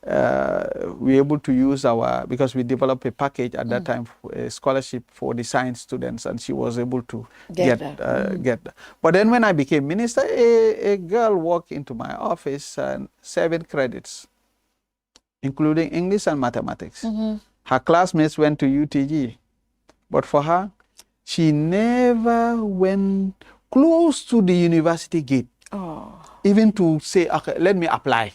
We were able to use because we developed a package at that time, a scholarship for the science students, and she was able to get that. But then when I became minister, a girl walked into my office, 7 credits, including English and mathematics. Her classmates went to UTG, but for her, she never went close to the university gate, even to say, okay, let me apply.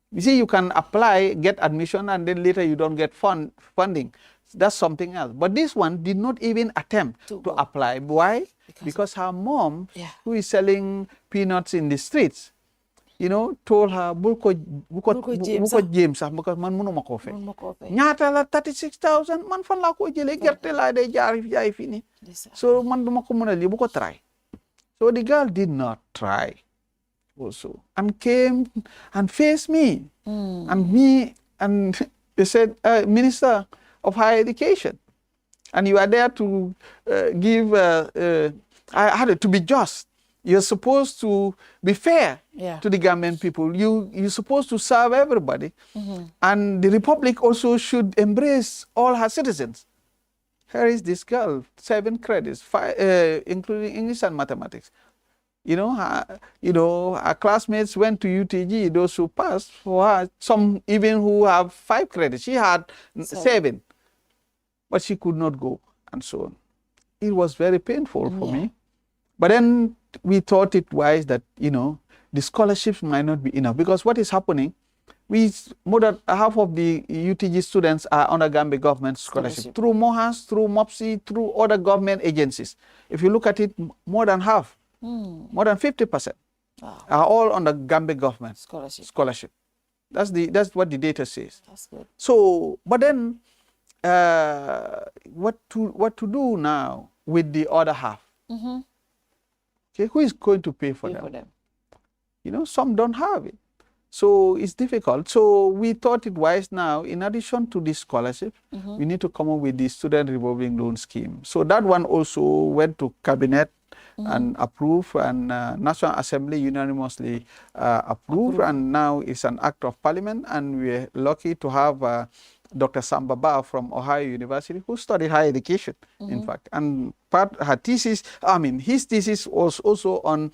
You see, you can apply, get admission, and then later you don't get funding. That's something else. But this one did not even attempt to apply. Why? Because her mom, who is selling peanuts in the streets, told her, Bulko James, because man muno makofe. Nyata la 36,000, man fan la ko jele gerte la de jai fini. So man duma ko muna li buko try. So the girl did not try. Also, and came and faced me, and they said, Minister of Higher Education, and you are there to give. I had to be just. You're supposed to be fair to the Gambian people. You're supposed to serve everybody, and the Republic also should embrace all her citizens. Here is this girl, 7 credits, 5, including English and mathematics. Our classmates went to UTG, those who passed, some even who have 5 credits. She had 7, but she could not go, and so on. It was very painful for me. But then we thought it wise that, the scholarships might not be enough, because what is happening, more than half of the UTG students are under Gambia government scholarship through MOHAS, through MOPSI, through other government agencies. If you look at it, more than half, more than 50% are all under Gambia government scholarship. That's what the data says. That's good. So, but then what to do now with the other half? Okay, who is going to pay for them? Some don't have it. So it's difficult. So we thought it wise now, in addition to this scholarship, we need to come up with the student revolving loan scheme. So that one also went to cabinet and approved, and National Assembly unanimously approved, and now it's an act of parliament, and we're lucky to have Dr. Sambaba from Ohio University, who studied higher education, in fact. And his thesis was also on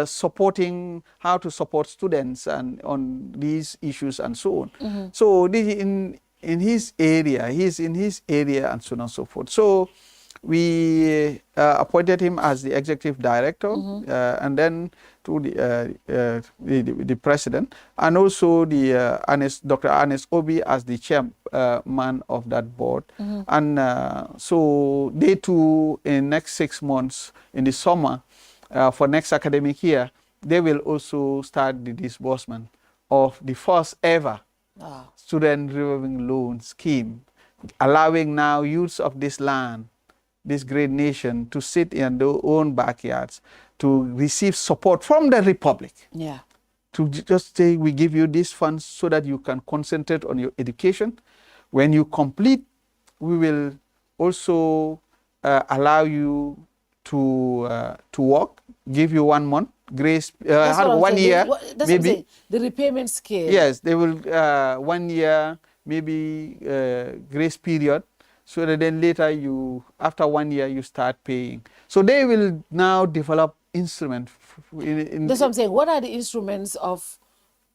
supporting how to support students and on these issues and so on. So in his area, he's in his area and so on and so forth. So we appointed him as the executive director, and then to the president, and also the Dr. Ernest Obi as the chairman of that board. And so they too, in next 6 months, in the summer, for next academic year, they will also start the disbursement of the first ever student revolving loan scheme, allowing now youths of this land, this great nation, to sit in their own backyards to receive support from the Republic. To just say, we give you these funds so that you can concentrate on your education. When you complete, we will also allow you to work, give you 1 month grace, 1 year. That's maybe what I'm saying. The repayment scale. Yes, they will 1 year, maybe grace period. So that then later after 1 year, you start paying. So they will now develop instruments. That's what I'm saying. What are the instruments of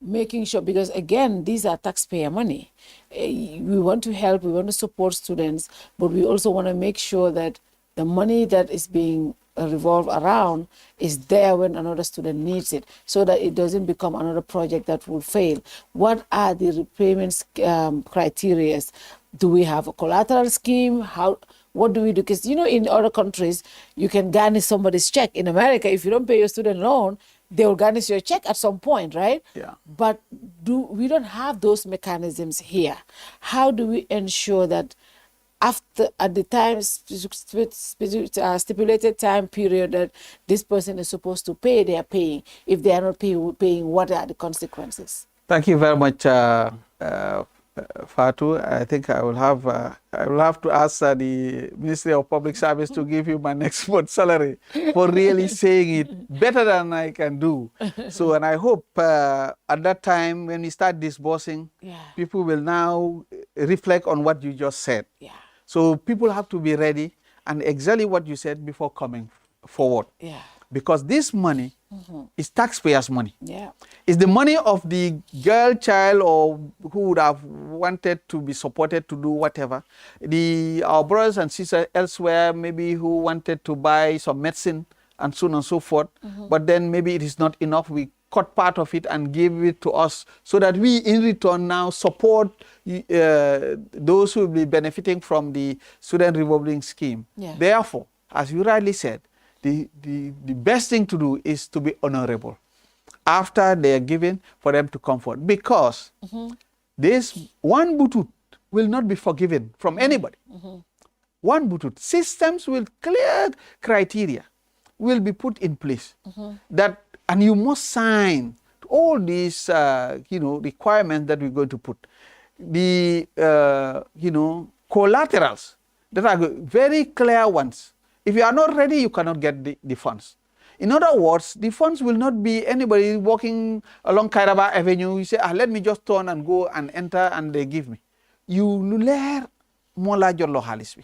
making sure, because again, these are taxpayer money. We want to help, we want to support students, but we also want to make sure that the money that is being revolved around is there when another student needs it, so that it doesn't become another project that will fail. What are the repayment criteria? Do we have a collateral scheme? What do we do? Because, in other countries, you can garnish somebody's check. In America, if you don't pay your student loan, they will garnish your check at some point, right? Yeah. But we don't have those mechanisms here. How do we ensure that at the time, stipulated time period that this person is supposed to pay, they are paying? If they are not paying, what are the consequences? Thank you very much, Fatou. I think I will have to ask the Ministry of Public Service to give you my next month's salary for really saying it better than I can do. So, and I hope at that time when we start disbursing, people will now reflect on what you just said. So people have to be ready and exactly what you said before coming forward. Because this money is taxpayers' money. It's the money of the girl child or who would have wanted to be supported to do whatever. Our brothers and sisters elsewhere, maybe who wanted to buy some medicine and so on and so forth. But then maybe it is not enough. We cut part of it and give it to us so that we in return now support those who will be benefiting from the student revolving scheme. Therefore, as you rightly said, the best thing to do is to be honorable after they are given, for them to comfort, because this one butut will not be forgiven from anybody. One butut. Systems will clear criteria will be put in place and you must sign all these requirements that we're going to put. The collaterals that are very clear ones. If you are not ready, you cannot get the funds. In other words, the funds will not be anybody walking along Kairaba Avenue. You say, let me just turn and go and enter, and they give me. You learn more large localism.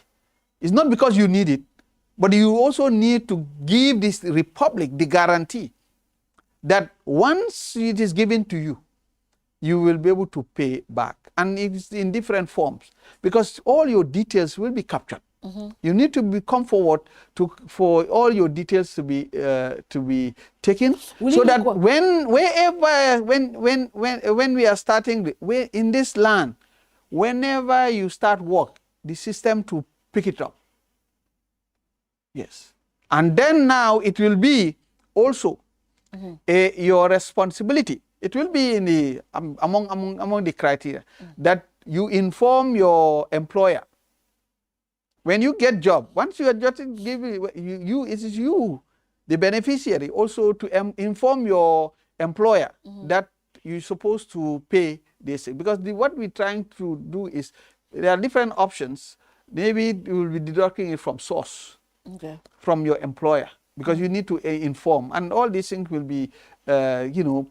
It's not because you need it, but you also need to give this republic the guarantee that once it is given to you, you will be able to pay back. And it's in different forms because all your details will be captured. You need to come forward for all your details to be taken, so that when we are starting in this land, whenever you start work, the system to pick it up. Yes, and then now it will be also your responsibility. It will be in the among the criteria that you inform your employer. When you get job, once you are just give you it is you, the beneficiary, also to inform your employer that you're supposed to pay this. Because what we're trying to do is there are different options. Maybe you will be deducting it from source, from your employer, because you need to inform, and all these things will be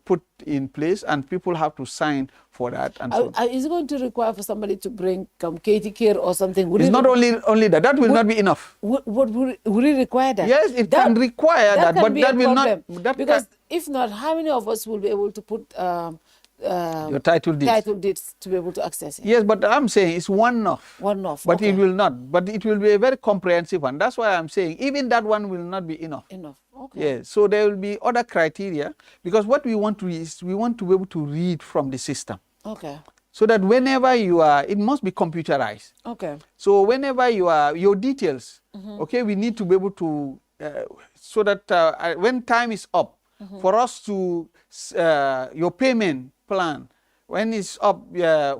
put in place, and people have to sign for that. And so is it going to require for somebody to bring Katie Kerr or something? It's not only that. That will not be enough. Would it require that? Yes, it can require that, but that will not. Because if not, how many of us will be able to put your title deeds to be able to access it? Yes, but I'm saying it's one-off. One-off. But it will not. But it will be a very comprehensive one. That's why I'm saying even that one will not be enough. Okay. Yeah, so there will be other criteria, because what we want to is we want to be able to read from the system. Okay. So that whenever you are, it must be computerized. Okay. So whenever you are, your details, okay, we need to be able to, so that when time is up, for us to, your payment plan, when it's up,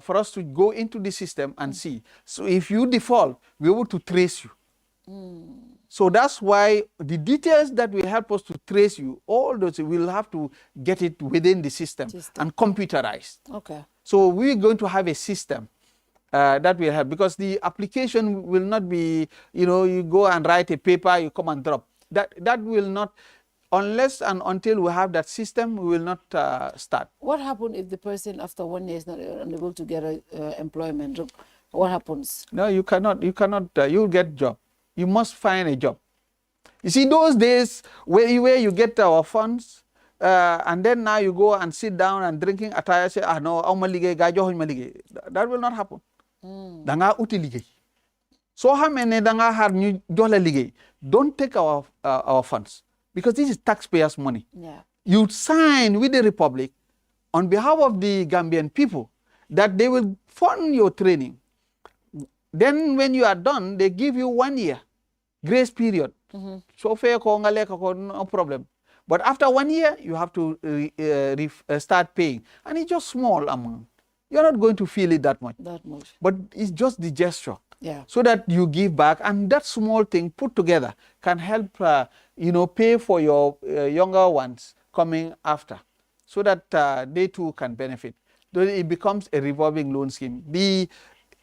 for us to go into the system and see. So if you default, we're able to trace you. So that's why the details that will help us to trace you, all those, we'll have to get it within the system. And computerized. Okay. So we're going to have a system that will help, because the application will not be, you go and write a paper, you come and drop. That will not, unless and until we have that system, we will not start. What happens if the person after 1 year is not unable to get employment? What happens? No, you cannot, you'll get job. You must find a job. You see, those days where you get our funds, and then now you go and sit down and drinking attire, say, no, that will not happen. Danga uti ligay. So how many danga har ñu jola ligay? Don't take our funds, because this is taxpayers' money. Yeah. You sign with the Republic on behalf of the Gambian people that they will fund your training. Then when you are done, they give you 1 year grace period. So fair no problem. But after 1 year, you have to start paying. And it's just small amount. You're not going to feel it that much. But it's just the gesture. Yeah. So that you give back, and that small thing put together can help, pay for your younger ones coming after, so that they too can benefit. So it becomes a revolving loan scheme.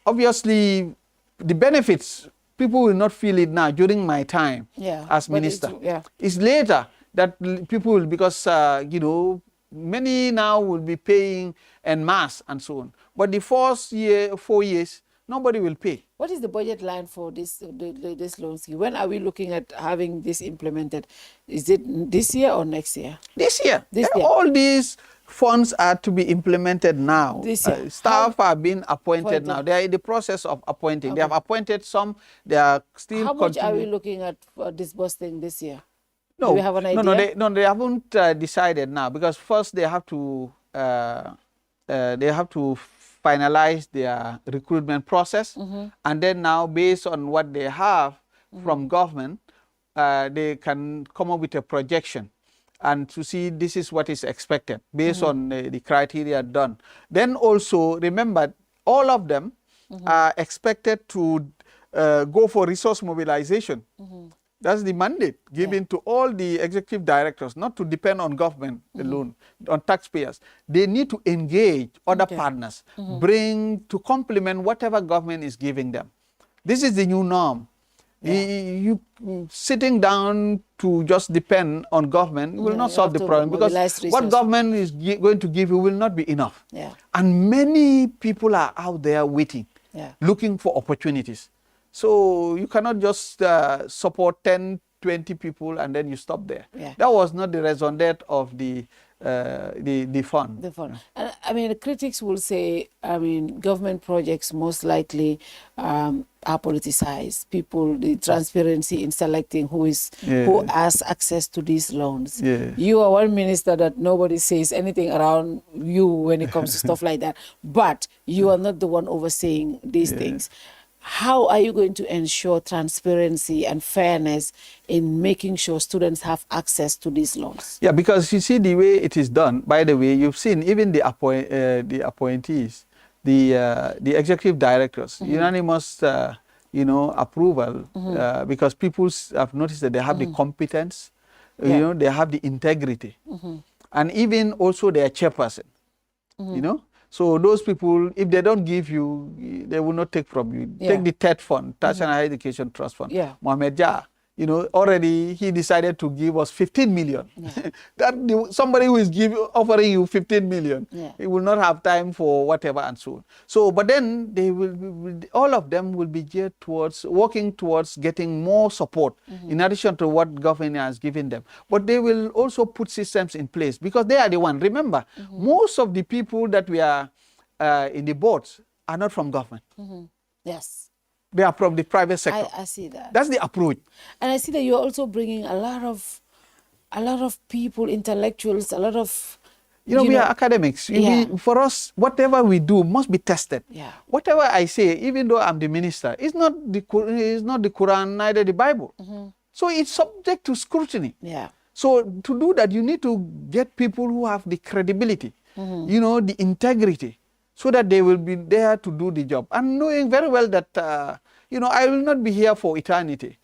Obviously, the benefits, people will not feel it now during my time as minister. It's later that people will, because, many now will be paying en masse and so on. But the first 4 years, nobody will pay. What is the budget line for this loan scheme? When are we looking at having this implemented? Is it this year or next year? This year. All these funds are to be implemented now. Staff are being appointed now. They are in the process of appointing. Okay. They have appointed some. They are still. How much are we looking at for disbursing this year? No, do we have an idea? They haven't decided now, because first they have to finalize their recruitment process, and then now, based on what they have from government, they can come up with a projection and to see this is what is expected based on the criteria done. Then also remember, all of them are expected to go for resource mobilization. That's the mandate given to all the executive directors, not to depend on government alone, on taxpayers. They need to engage other partners, bring to complement whatever government is giving them. This is the new norm. You sitting down to just depend on government will not solve the problem, because what government is going to give you will not be enough. And many people are out there waiting, looking for opportunities. So you cannot just support 10, 20 people and then you stop there. Yeah. That was not the raison d'etre of the fund. The fund. And I mean, the critics will say, I mean, government projects most likely are politicized. People, the transparency in selecting who has access to these loans. Yeah. You are one minister that nobody says anything around you when it comes to stuff like that. But you are not the one overseeing these things. How are you going to ensure transparency and fairness in making sure students have access to these loans? Yeah, because you see the way it is done. By the way, you've seen even the appointees, the executive directors, unanimous, approval, because people have noticed that they have the competence, they have the integrity, and even also their chairperson, So those people, if they don't give you, they will not take from you. Take the TED fund, Tertiary Higher Education Trust Fund. Mohamed Jah, already he decided to give us 15 million. Somebody who is offering you 15 million, he will not have time for whatever and so on. So, but then they all of them will be geared towards, working towards getting more support in addition to what government has given them. But they will also put systems in place because they are the one. Remember, most of the people that we are in the boards are not from government. Yes. They are from the private sector. I see that. That's the approach. And I see that you're also bringing a lot of people, intellectuals, a lot of... we are academics. For us, whatever we do must be tested. Whatever I say, even though I'm the minister, it's not the Quran, neither the Bible. So it's subject to scrutiny. So to do that, you need to get people who have the credibility, the integrity, so that they will be there to do the job. And knowing very well that, I will not be here for eternity.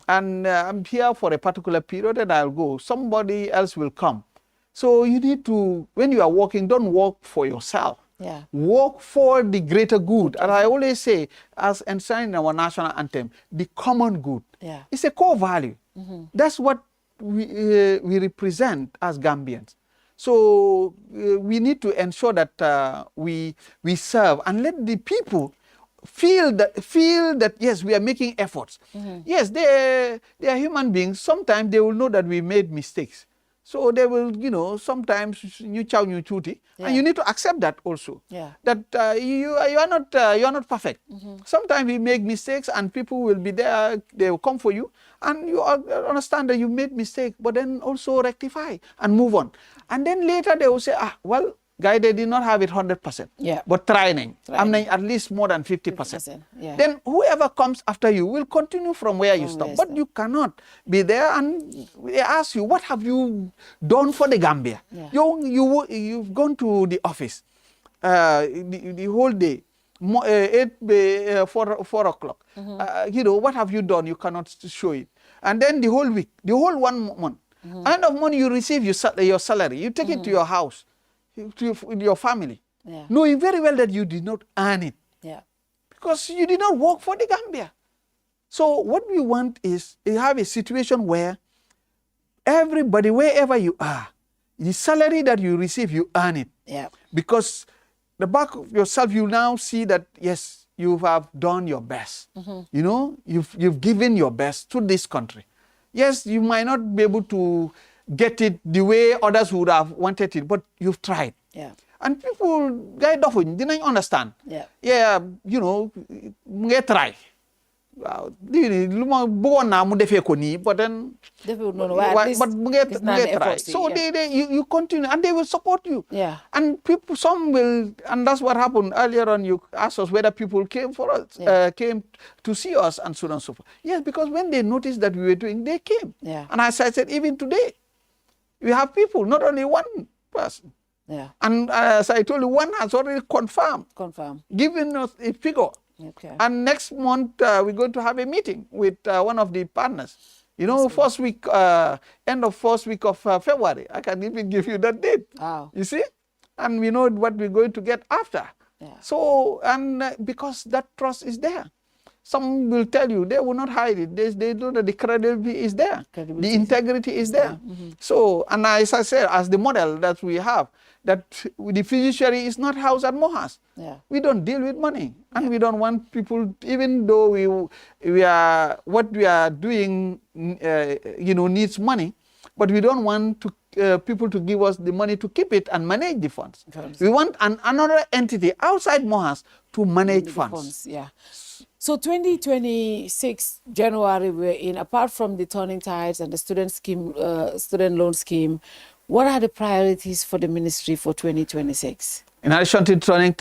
And I'm here for a particular period and I'll go. Somebody else will come. So you need to, when you are working, don't work for yourself. Work for the greater good. And I always say, as enshrined in our national anthem, the common good. It's a core value. That's what we represent as Gambians. So we need to ensure that we serve and let the people feel that yes, we are making efforts. Yes, they are human beings. Sometimes they will know that we made mistakes. So they will, sometimes you chow new duty, and you need to accept that also. That you are not perfect. Sometimes we make mistakes, and people will be there. They will come for you, and you understand that you made mistake, but then also rectify and move on. And then later they will say, well, guy, they did not have it 100%. But trying. I'm at least more than 50%. Then whoever comes after you will continue from where you stop. But you cannot be there and they ask you, what have you done for the Gambia? You've gone to the office the whole day, 4 o'clock. What have you done? You cannot show it. And then the whole week, the whole 1 month. End of month, you receive your salary. You take it to your house, to your family, knowing very well that you did not earn it. Because you did not work for the Gambia. So what we want is to have a situation where everybody, wherever you are, the salary that you receive, you earn it. Because the back of yourself, you now see that, yes, you have done your best. You've given your best to this country. Yes, you might not be able to get it the way others would have wanted it, but you've tried. And people, guy didn't understand. Try. But then try. So you continue and they will support you. And people, some will, and that's what happened earlier on. You asked us whether people came for us, came to see us and so on and so forth. Yes, because when they noticed that we were doing, they came. And as I said, even today, we have people, not only one person. And as I told you, one has already confirmed. Given us a figure. And next month, we're going to have a meeting with one of the partners. First week, end of first week of February. I can even give you that date. You see? And we know what we're going to get after. So, and because that trust is there. Some will tell you, they will not hide it. They know that the credibility is there. The integrity is there. So, and as I said, as the model that we have, that the fiduciary is not housed at Mohas. We don't deal with money. And we don't want people, even though we are, what we are doing, needs money, but we don't want to people to give us the money to keep it and manage the funds. We want another entity outside Mohas to manage funds. So 2026 January we're in. Apart from the turning tides and the student loan scheme, what are the priorities for the ministry for 2026? In addition to turning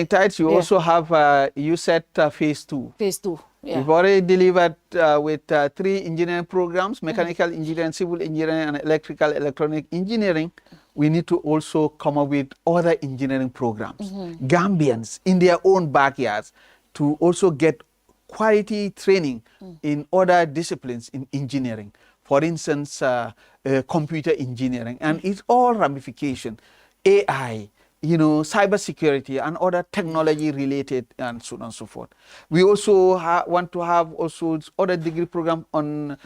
tides, you also have USET Phase 2. Phase 2. We've already delivered with 3 engineering programs: mechanical engineering, civil engineering, and electrical electronic engineering. We need to also come up with other engineering programs. Gambians in their own backyards to also get quality training in other disciplines in engineering. For instance, computer engineering, and it's all ramification, AI, cybersecurity and other technology related, and so on and so forth. We also want to have also other degree program on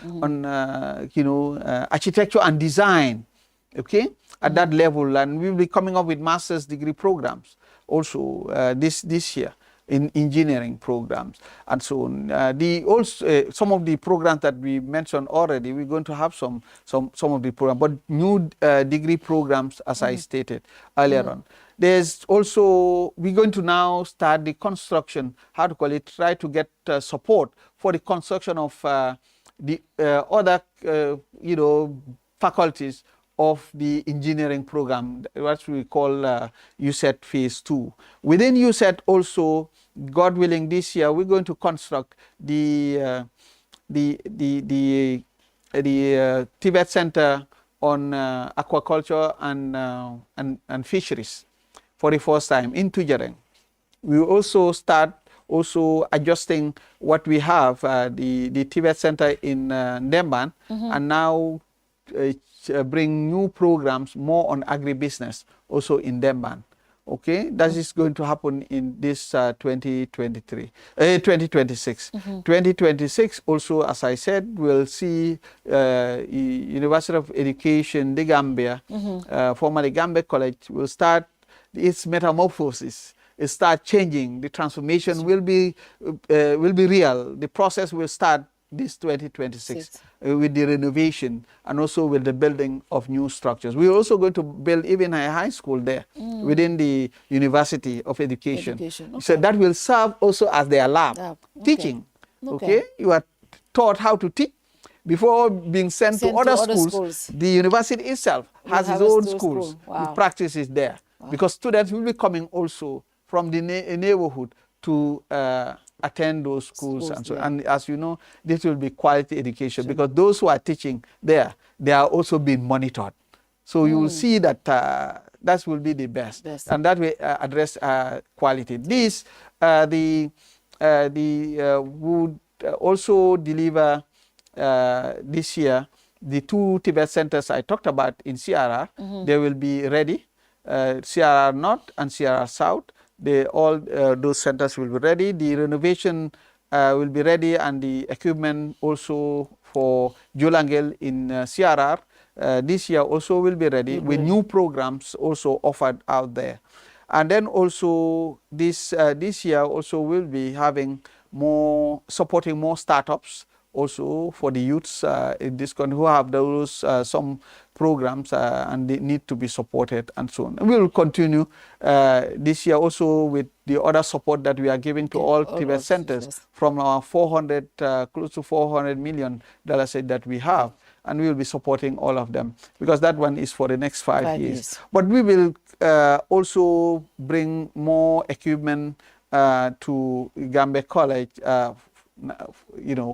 architecture and design, at that level, and we'll be coming up with master's degree programs also this year in engineering programs and so on. Some of the programs that we mentioned already, we're going to have some of the programs, but new degree programs, as I stated earlier on. There's also, we're going to now start the construction, try to get support for the construction of the other, faculties of the engineering program, what we call USET Phase 2. Within USET also, God willing, this year we're going to construct the Tibet Center on aquaculture and fisheries for the first time in Tujareng. We will also start adjusting what we have, the Tibet Center in Ndemban, and now bring new programs more on agribusiness also in Ndemban. That is going to happen in this 2026. 2026 also, as I said, we'll see University of Education, the Gambia, formerly Gambia College, will start its metamorphosis. It start changing. The transformation will be real. The process will start this 2026 with the renovation and also with the building of new structures. We're also going to build even a high school there within the University of Education. So that will serve also as their lab, teaching. You are taught how to teach before being sent to other schools. The university itself has its own schools. The practice is there because students will be coming also from the neighborhood to attend those schools and so on. And as you know, this will be quality education because those who are teaching there, they are also being monitored. So you will see that that will be the best. And that will address quality. This would also deliver this year the 2 Tibet centers I talked about in CRR. They will be ready, CRR North and CRR South. All those centers will be ready. The renovation will be ready, and the equipment also for Julangel in CRR this year also will be ready with new programs also offered out there. And then also this year also will be having supporting more startups also for the youths in this country who have those some programs and they need to be supported and so on. And we will continue this year also with the other support that we are giving to all Tibet centers from our close to $400 million that we have, and we will be supporting all of them because that one is for the next 5 years. But we will also bring more equipment to Gambia College,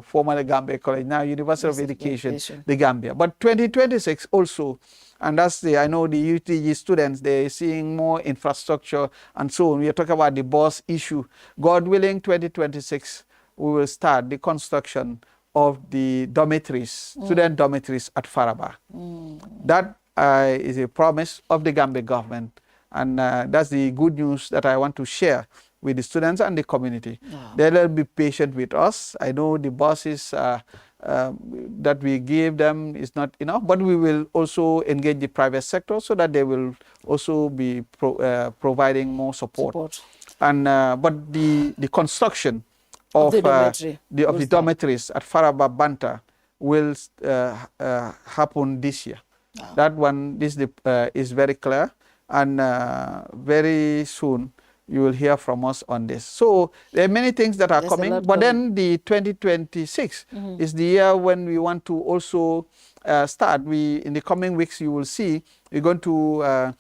formerly Gambia College, now University of Education, the Gambia. But 2026 also, and I know the UTG students, they're seeing more infrastructure and so on. We are talking about the bus issue. God willing, 2026, we will start the construction of the dormitories, student dormitories at Faraba. That is a promise of the Gambia government, and that's the good news that I want to share with the students and the community. They'll be patient with us. I know the bosses that we give them is not enough, but we will also engage the private sector so that they will also be providing more support. And but the construction of the dormitories at Faraba Banta will happen this year. That one is very clear, and very soon you will hear from us on this. So there are many things that are coming, but then the 2026 is the year when we want to also start. In the coming weeks, you will see we're going to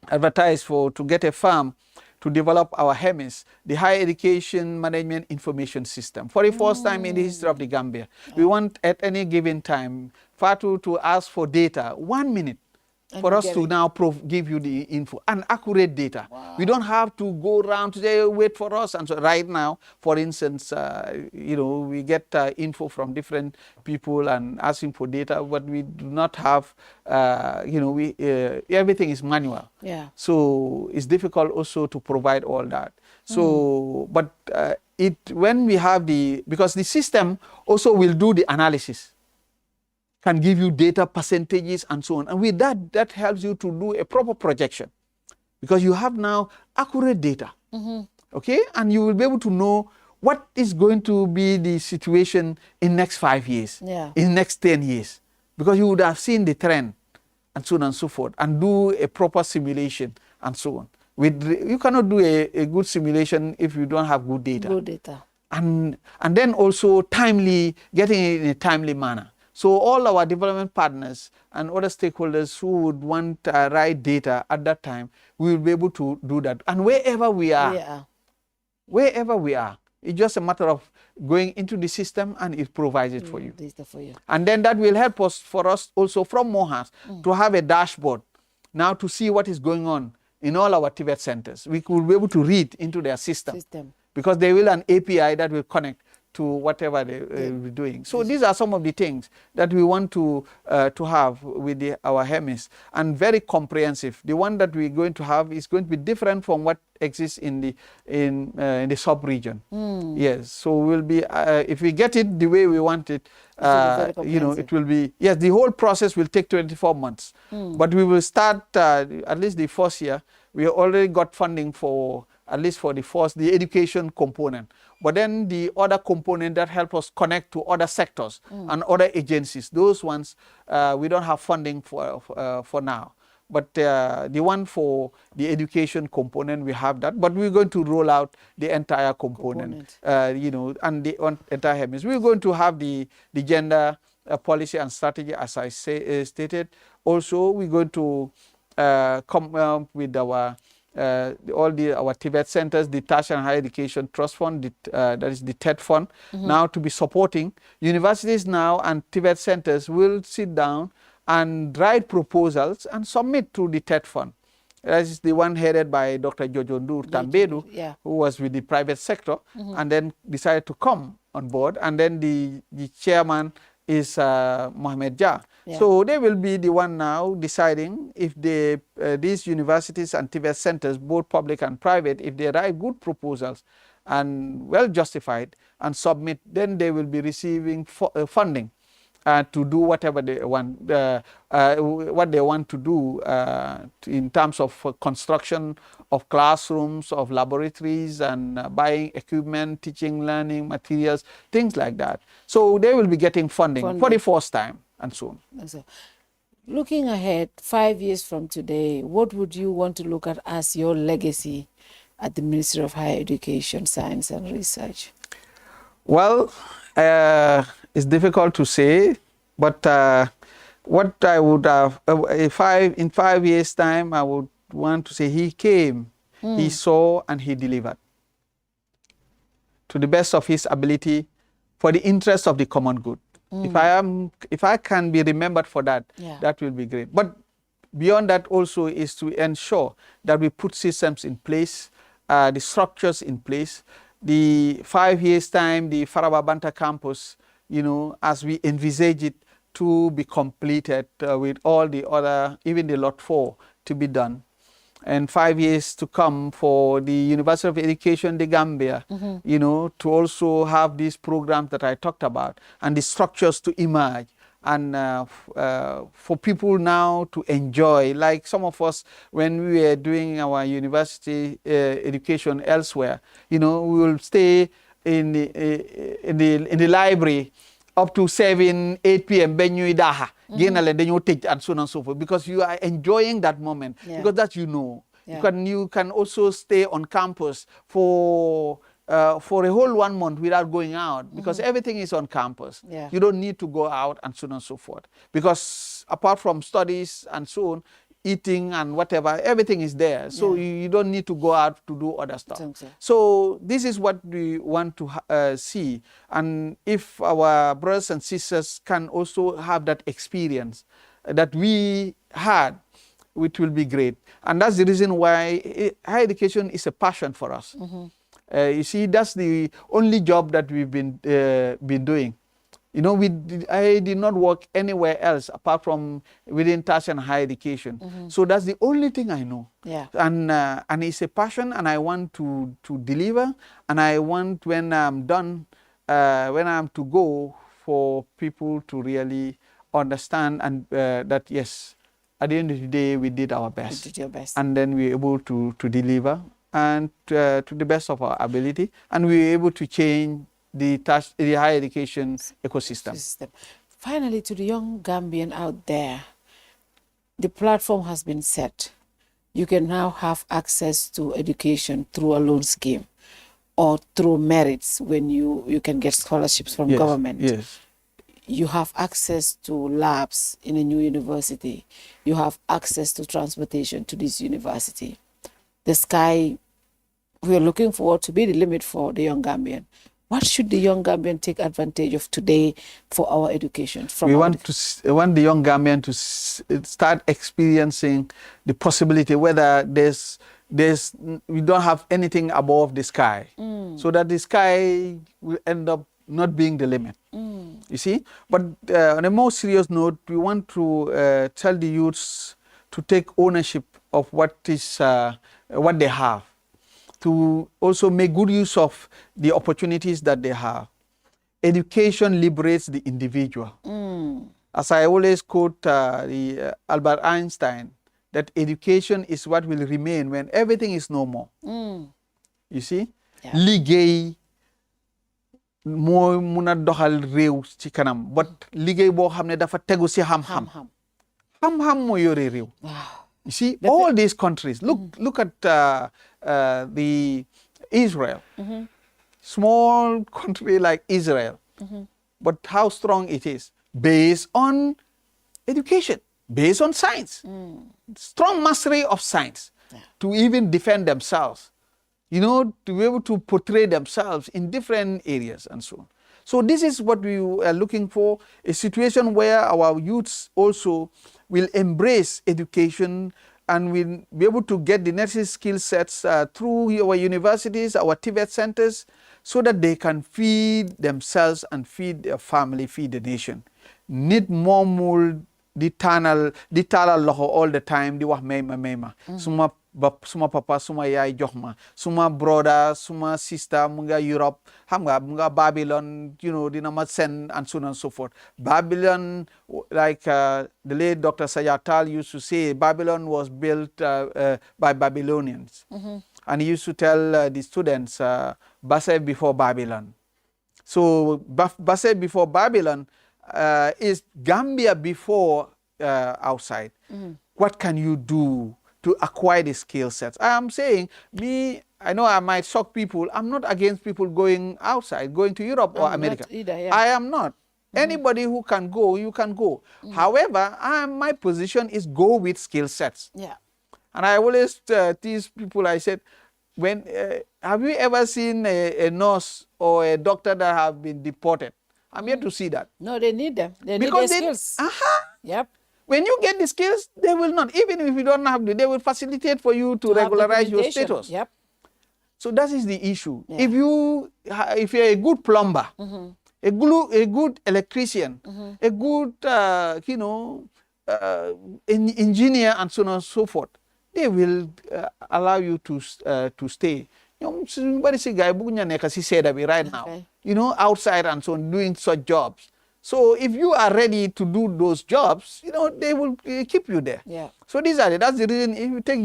advertise to get a farm to develop our HEMIS, the Higher Education Management Information System. For the first time in the history of the Gambia, we want at any given time Fatou to ask for data, 1 minute, for us to now give you the info and accurate data. We don't have to go around to say, wait for us. And so right now, for instance, we get info from different people and asking for data, but we do not have, everything is manual. So it's difficult also to provide all that. So, but when we have because the system also will do the analysis, can give you data percentages and so on. And with that helps you to do a proper projection, because you have now accurate data. Okay? And you will be able to know what is going to be the situation in next 5 years, in next 10 years, because you would have seen the trend and so on and so forth, and do a proper simulation and so on. You cannot do a good simulation if you don't have good data. Good data. And then also getting it in a timely manner. So all our development partners and other stakeholders who would want right data at that time, we will be able to do that. And wherever we are, it's just a matter of going into the system and it provides it for you. And then that will help us also from Mohas to have a dashboard now to see what is going on in all our Tibet centers. We will be able to read into their system. Because they will an API that will connect to whatever they will be doing. So these are some of the things that we want to have with our HEMIS, and very comprehensive. The one that we're going to have is going to be different from what exists in the sub-region. Yes, so we'll be if we get it the way we want it, it will be, yes, the whole process will take 24 months. But we will start at least the first year. We already got funding for at least for the education component. But then the other component that help us connect to other sectors and other agencies, those ones we don't have funding for now. But the one for the education component, we have that. But we're going to roll out the entire component. And the entire HEMIS. We're going to have the gender policy and strategy, as I stated. Also, we're going to come up with our our Tibet centers, the Tertiary and Higher Education Trust Fund, that is the TED Fund, now to be supporting. Universities now and Tibet centers will sit down and write proposals and submit to the TED Fund. That is the one headed by Dr. Jojondur Tambedu, who was with the private sector and then decided to come on board. And then the chairman is Mohamed Jah. So they will be the one now deciding if these universities and Tibet centers, both public and private, if they write good proposals and well justified and submit, then they will be receiving funding to do whatever they want, what they want to do in terms of construction of classrooms, of laboratories, and buying equipment, teaching, learning materials, things like that. So they will be getting funding for the first time and so on. So, looking ahead, 5 years from today, what would you want to look at as your legacy at the Ministry of Higher Education, Science and Research? Well, it's difficult to say, but what I would have, in 5 years' time, I would want to say he came, he saw, and he delivered to the best of his ability for the interest of the common good. If I can be remembered for that, that will be great. But beyond that also is to ensure that we put systems in place, the structures in place. The 5 years' time, the Faraba Banta campus, as we envisage it to be completed with all the other, even the lot 4 to be done. and 5 years to come for the University of Education, the Gambia, you know, to also have these programs that I talked about and the structures to emerge. And for people now to enjoy, like some of us, when we were doing our university education elsewhere, you know, we will stay in the library up to 7, 8 p.m. And so on and so forth, because you are enjoying that moment, because that you know. You can also stay on campus for a whole 1 month without going out, because everything is on campus. You don't need to go out and so on and so forth, because apart from studies and so on, eating and whatever, everything is there. So you don't need to go out to do other stuff. So this is what we want to see. And if our brothers and sisters can also have that experience that we had, it will be great. And that's the reason why higher education is a passion for us. You see, that's the only job that we've been doing. You know, I did not work anywhere else apart from within tertiary and higher education. So that's the only thing I know. And it's a passion, and I want to deliver. And I want, when I'm done, when I'm to go, for people to really understand and that yes, at the end of the day, we did our best. You did your best. And then we were able to deliver and to the best of our ability. And we were able to change the higher education ecosystem. Finally, to the young Gambian out there, the platform has been set. You can now have access to education through a loan scheme or through merits when you can get scholarships from government. You have access to labs in a new university. You have access to transportation to this university. The sky, we are looking forward to be the limit for the young Gambian. What should the young Gambian take advantage of today for our education? We want the young Gambian to start experiencing the possibility, whether we don't have anything above the sky, so that the sky will end up not being the limit. You see? But on a more serious note, we want to tell the youths to take ownership of what they have, to also make good use of the opportunities that they have. Education liberates the individual. As I always quote Albert Einstein, that education is what will remain when everything is no more. You see? Liggéey moo mun a doxal réew ci kanam, but liggéey boo xam ne dafa tegu ci xam-xam. Xam-xam moo yore réew. You see, all these countries, look at the Israel, small country like Israel, but how strong it is, based on education, based on science, strong mastery of science, to even defend themselves, you know, to be able to portray themselves in different areas and so on. So this is what we are looking for, a situation where our youths also will embrace education and will be able to get the necessary skill sets through our universities, our TVET centers, so that they can feed themselves and feed their family, feed the nation. Need more mold, di talal loxo all the time, di wax mayma. Suma papa, suma yaay jox ma, suma brother, suma sister mu nga Europe, xam nga mu nga Babylon, you know, dina ma send and so on and so forth. Babylon, like the late Dr. Sayatal used to say, Babylon was built by Babylonians. And he used to tell the students, Basse before Babylon. So Basse before Babylon is Gambia before outside. What can you do to acquire the skill sets? I am saying, I know I might shock people. I'm not against people going outside, going to Europe or America. Either, I am not. Anybody who can go, you can go. However, my position is go with skill sets. And I always tease people, I said, have you ever seen a nurse or a doctor that have been deported? I'm yet to see that. No, they need them. They need their skills. When you get the skills, they will not. Even if you don't have they will facilitate for you to regularize your status. So that is the issue. If you're a good plumber, a good electrician, a good engineer, and so on and so forth, they will allow you to stay. Right now, outside and so on, doing such jobs. So if you are ready to do those jobs, they will keep you there. Yeah. So that's the reason. If you take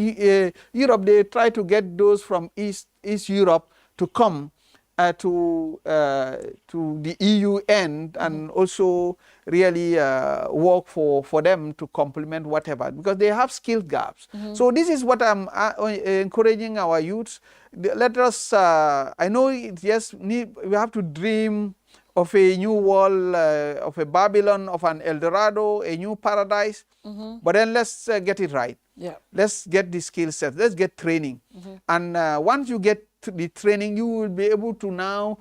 Europe, they try to get those from East Europe to come to the EU end and also really work for them to complement whatever, because they have skill gaps. So this is what I'm encouraging our youths. Let us, I know, yes, we have to dream of a new world, of a Babylon, of an El Dorado, a new paradise. But then let's get it right. Yeah. Let's get the skill set. Let's get training. And once you get the training, you will be able to now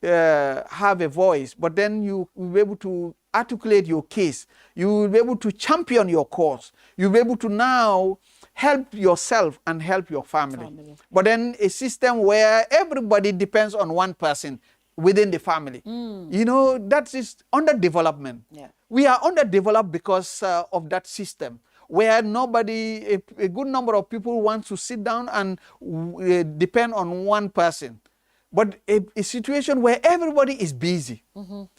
have a voice. But then you will be able to articulate your case. You will be able to champion your cause. You'll be able to now help yourself and help your family. But then a system where everybody depends on one person within the family. That is underdevelopment. Yeah. We are underdeveloped because of that system, where a good number of people want to sit down and depend on one person. But a situation where everybody is busy,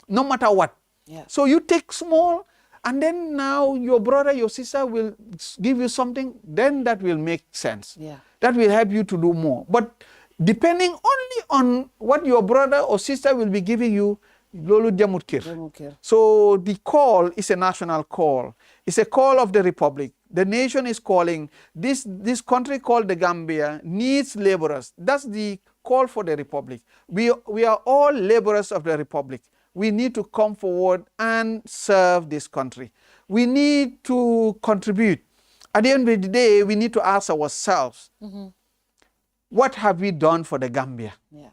no matter what. Yeah. So you take small, and then now your brother, your sister will give you something, then that will make sense. Yeah. That will help you to do more. But depending only on what your brother or sister will be giving you, lolu jamut kir. So the call is a national call. It's a call of the Republic. The nation is calling. This country called the Gambia needs laborers. That's the call for the Republic. We are all laborers of the Republic. We need to come forward and serve this country. We need to contribute. At the end of the day, we need to ask ourselves, what have we done for the Gambia? Yeah.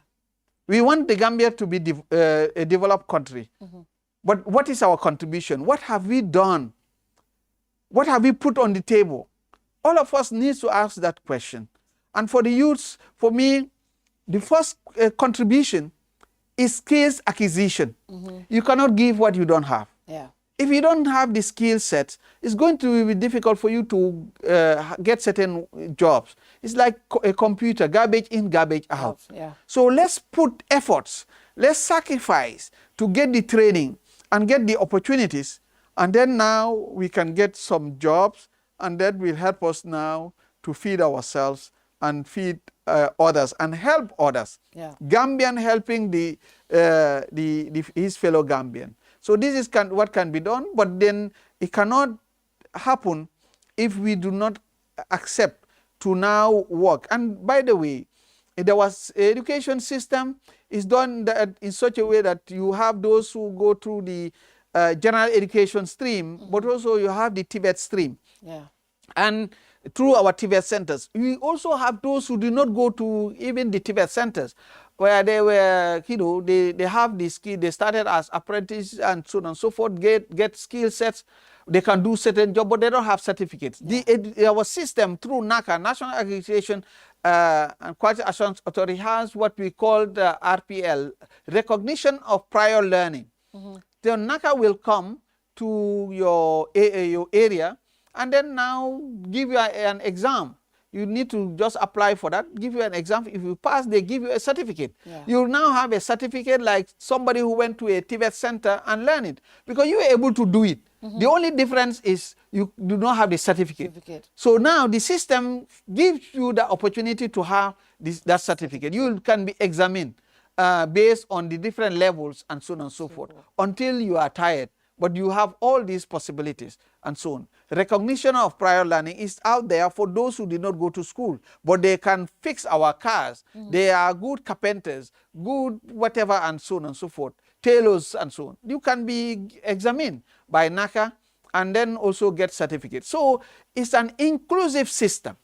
We want the Gambia to be a developed country. But what is our contribution? What have we done? What have we put on the table? All of us need to ask that question. And for the youths, for me, the first contribution is skills acquisition. You cannot give what you don't have. Yeah. If you don't have the skill set, it's going to be difficult for you to get certain jobs. It's like a computer, garbage in, garbage out. Yeah. So let's put efforts, let's sacrifice to get the training and get the opportunities, and then now we can get some jobs, and that will help us now to feed ourselves and feed others and help others. Yeah. Gambian helping his fellow Gambian. So this is what can be done, but then it cannot happen if we do not accept to now work. And by the way, there was education system is done in such a way that you have those who go through the general education stream, but also you have the Tibet stream. Yeah. And through our Tibet centers, we also have those who do not go to even the Tibet centers, where they were, they have the skill. They started as apprentices and so on and so forth, get skill sets. They can do certain job, but they don't have certificates. Yeah. Our system through NACA, National Accreditation and Quality Assurance Authority, has what we call the RPL, recognition of prior learning. The NACA will come to your area and then now give you an exam. You need to just apply for that, give you an exam. If you pass, they give you a certificate. Yeah. You now have a certificate like somebody who went to a Tibet center and learned it, because you were able to do it. The only difference is you do not have the certificate. So now the system gives you the opportunity to have that certificate. You can be examined based on the different levels and so on and so forth until you are tired. But you have all these possibilities and so on. Recognition of prior learning is out there for those who did not go to school, but they can fix our cars. They are good carpenters, good whatever and so on and so forth, tailors and so on. You can be examined by NACA and then also get certificates. So it's an inclusive system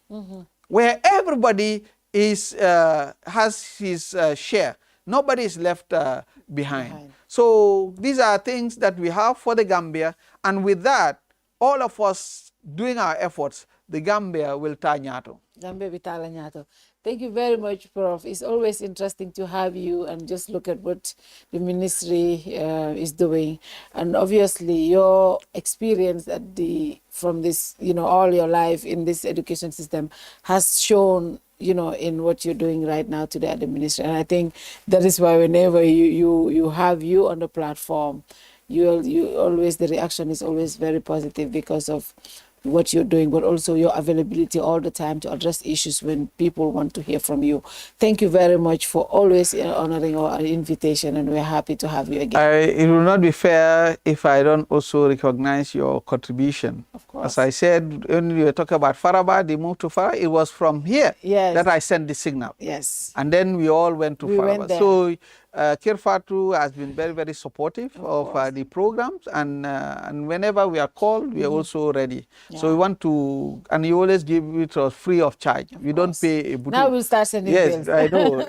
where everybody has his share. Nobody is left behind. So these are things that we have for the Gambia, and with that, all of us doing our efforts, the Gambia will tañato. Gambia will tañato. Thank you very much, Prof. It's always interesting to have you and just look at what the ministry is doing. And obviously your experience from this, all your life in this education system has shown, in what you're doing right now today at the ministry. And I think that is why whenever you have you on the platform, the reaction is always very positive because of what you're doing, but also your availability all the time to address issues when people want to hear from you. Thank you very much for always honoring our invitation, and we're happy to have you again. It will not be fair if I don't also recognize your contribution. Of course. As I said, when you were talking about Faraba, the move to Faraba, it was from here that I sent the signal. Yes. And then we all went to Faraba. Went so Kerr Fatou has been very, very supportive of the programs, and whenever we are called, we are also ready. Yeah. So we want to, and you always give it free of charge. We don't pay a butu. Now we'll start sending bills. Yes, I know.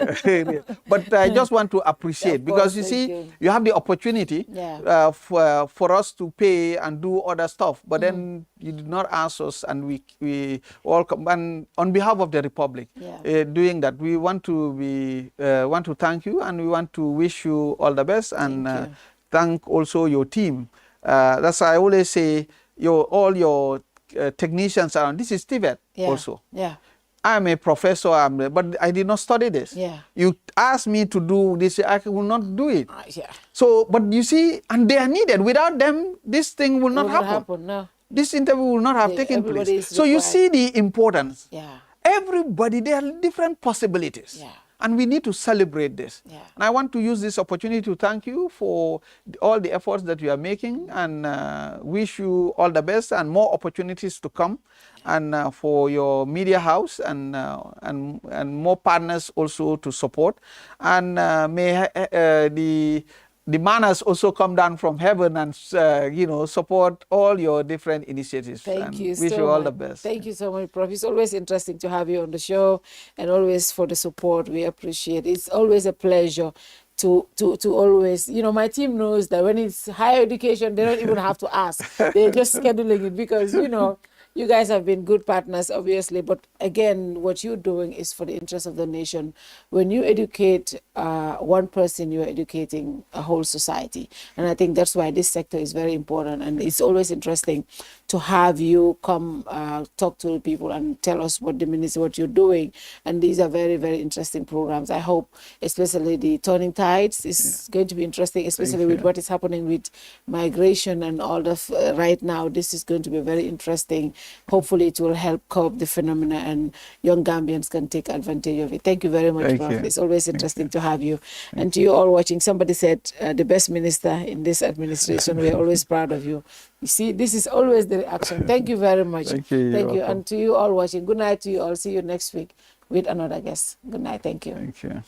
But I just want to appreciate, because you see, you have the opportunity for us to pay and do other stuff, but then you did not ask us, and we all come, and on behalf of the Republic, doing that, we want to thank you, and we want to wish you all the best, and thank also your team. That's why I always say, all your technicians around. This is TVET also. Yeah. I'm a professor, but I did not study this. Yeah. You asked me to do this, I will not do it. So, but you see, and they are needed. Without them, this thing will not happen. No. This interview will not have taken place. So you see the importance. Everybody, there are different possibilities. And we need to celebrate this. And I want to use this opportunity to thank you for all the efforts that you are making, and wish you all the best and more opportunities to come, and for your media house, and more partners also to support. And may the manners also come down from heaven and support all your different initiatives. Thank you so much. Wish you all the best. Thank you so much, Prof. It's always interesting to have you on the show, and always for the support. We appreciate it. It's always a pleasure to always, my team knows that when it's higher education, they don't even have to ask. They're just scheduling it because, you guys have been good partners, obviously, but again, what you're doing is for the interest of the nation. When you educate one person, you're educating a whole society. And I think that's why this sector is very important. And it's always interesting to have you come talk to people and tell us what you're doing. And these are very, very interesting programs. I hope, especially the Turning Tides is going to be interesting, especially with what is happening with migration and all of right now. This is going to be very interesting. Hopefully it will help curb the phenomena, and young Gambians can take advantage of it. Thank you very much, Prof. It's always interesting to have you. And to you all watching, somebody said the best minister in this administration. We're always proud of you. You see, this is always the reaction. Thank you very much. Thank you. Thank you. And to you all watching, good night to you all. See you next week with another guest. Good night. Thank you. Thank you.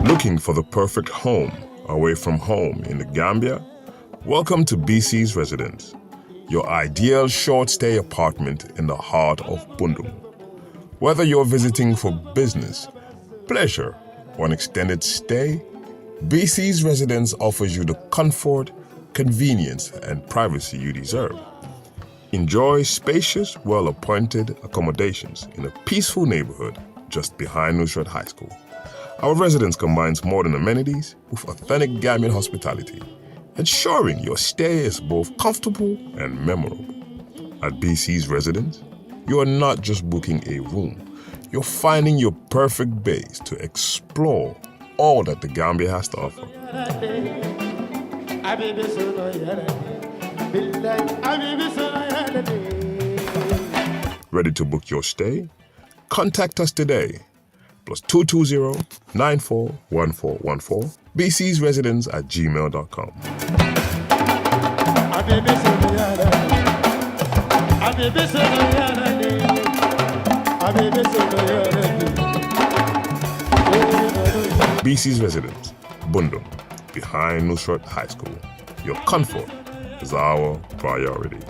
Looking for the perfect home away from home in the Gambia? Welcome to BC's Residence, your ideal short-stay apartment in the heart of Bundum. Whether you're visiting for business, pleasure, or an extended stay, BC's Residence offers you the comfort, convenience, and privacy you deserve. Enjoy spacious, well-appointed accommodations in a peaceful neighborhood just behind Nusrat High School. Our residence combines modern amenities with authentic Gambian hospitality, ensuring your stay is both comfortable and memorable. At BC's Residence, you are not just booking a room, you're finding your perfect base to explore all that the Gambia has to offer. Ready to book your stay? Contact us today. +220-941414. BC's Residence at gmail.com. BC's Residence, Bundum, behind Nusrat High School. Your comfort is our priority.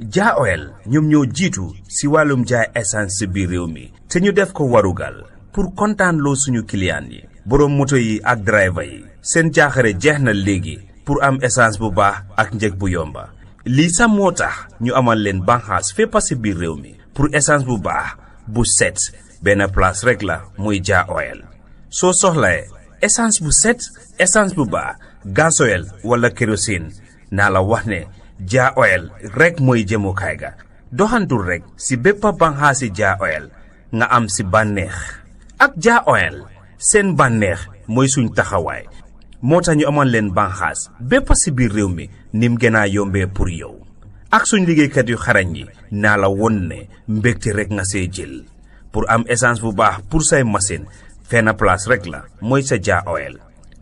Ja Oil ñoom ñoo jiitu si wàllum jaay essence si biir réew mi te ñu def ko warugal pour kontaan loo suñu client yi boroom moto yi ak driver yi seen jaaxare jeex na léegi pour am essence bu baax ak njëg bu yomba lii sax moo tax ñu amal leen banxaas fépp si biir réew mi pour essence bu baax bu set benn place rek la muy Ja Oil soo soxlae essence bu set essence bu baax gasoil wala kérosine naa la wax ne Ja Oil rek mooy jëmukaay ga doxantul rek si bépp banxaasi Ja Oil nga am si bànneex ak Ja Oil seen bànneex mooy suñ taxawaay moo tax ñu amal leen banxaas bépp si biir réew mi nim gën a yombee pour yow ak suñ liggéeykat yu xarañ yi naa la won ne mbégte rek nga see jël pour am essence bu baax pour say machine fenn place rek la mooy sa Ja Oil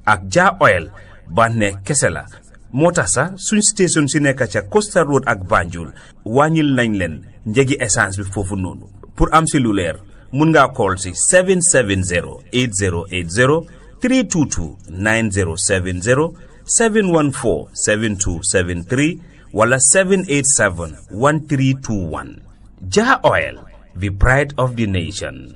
ak Ja Oil bànneex kese la moo tax sax suñ station si nekk ca Costa Road ak Banjul wàññil nañ leen njëgi essence bi foofu noonu pour am si lu leer mun ngaa call si 770 8080 322 9070 714 7273 wala 787 1321 Ja Oil, the pride of the nation.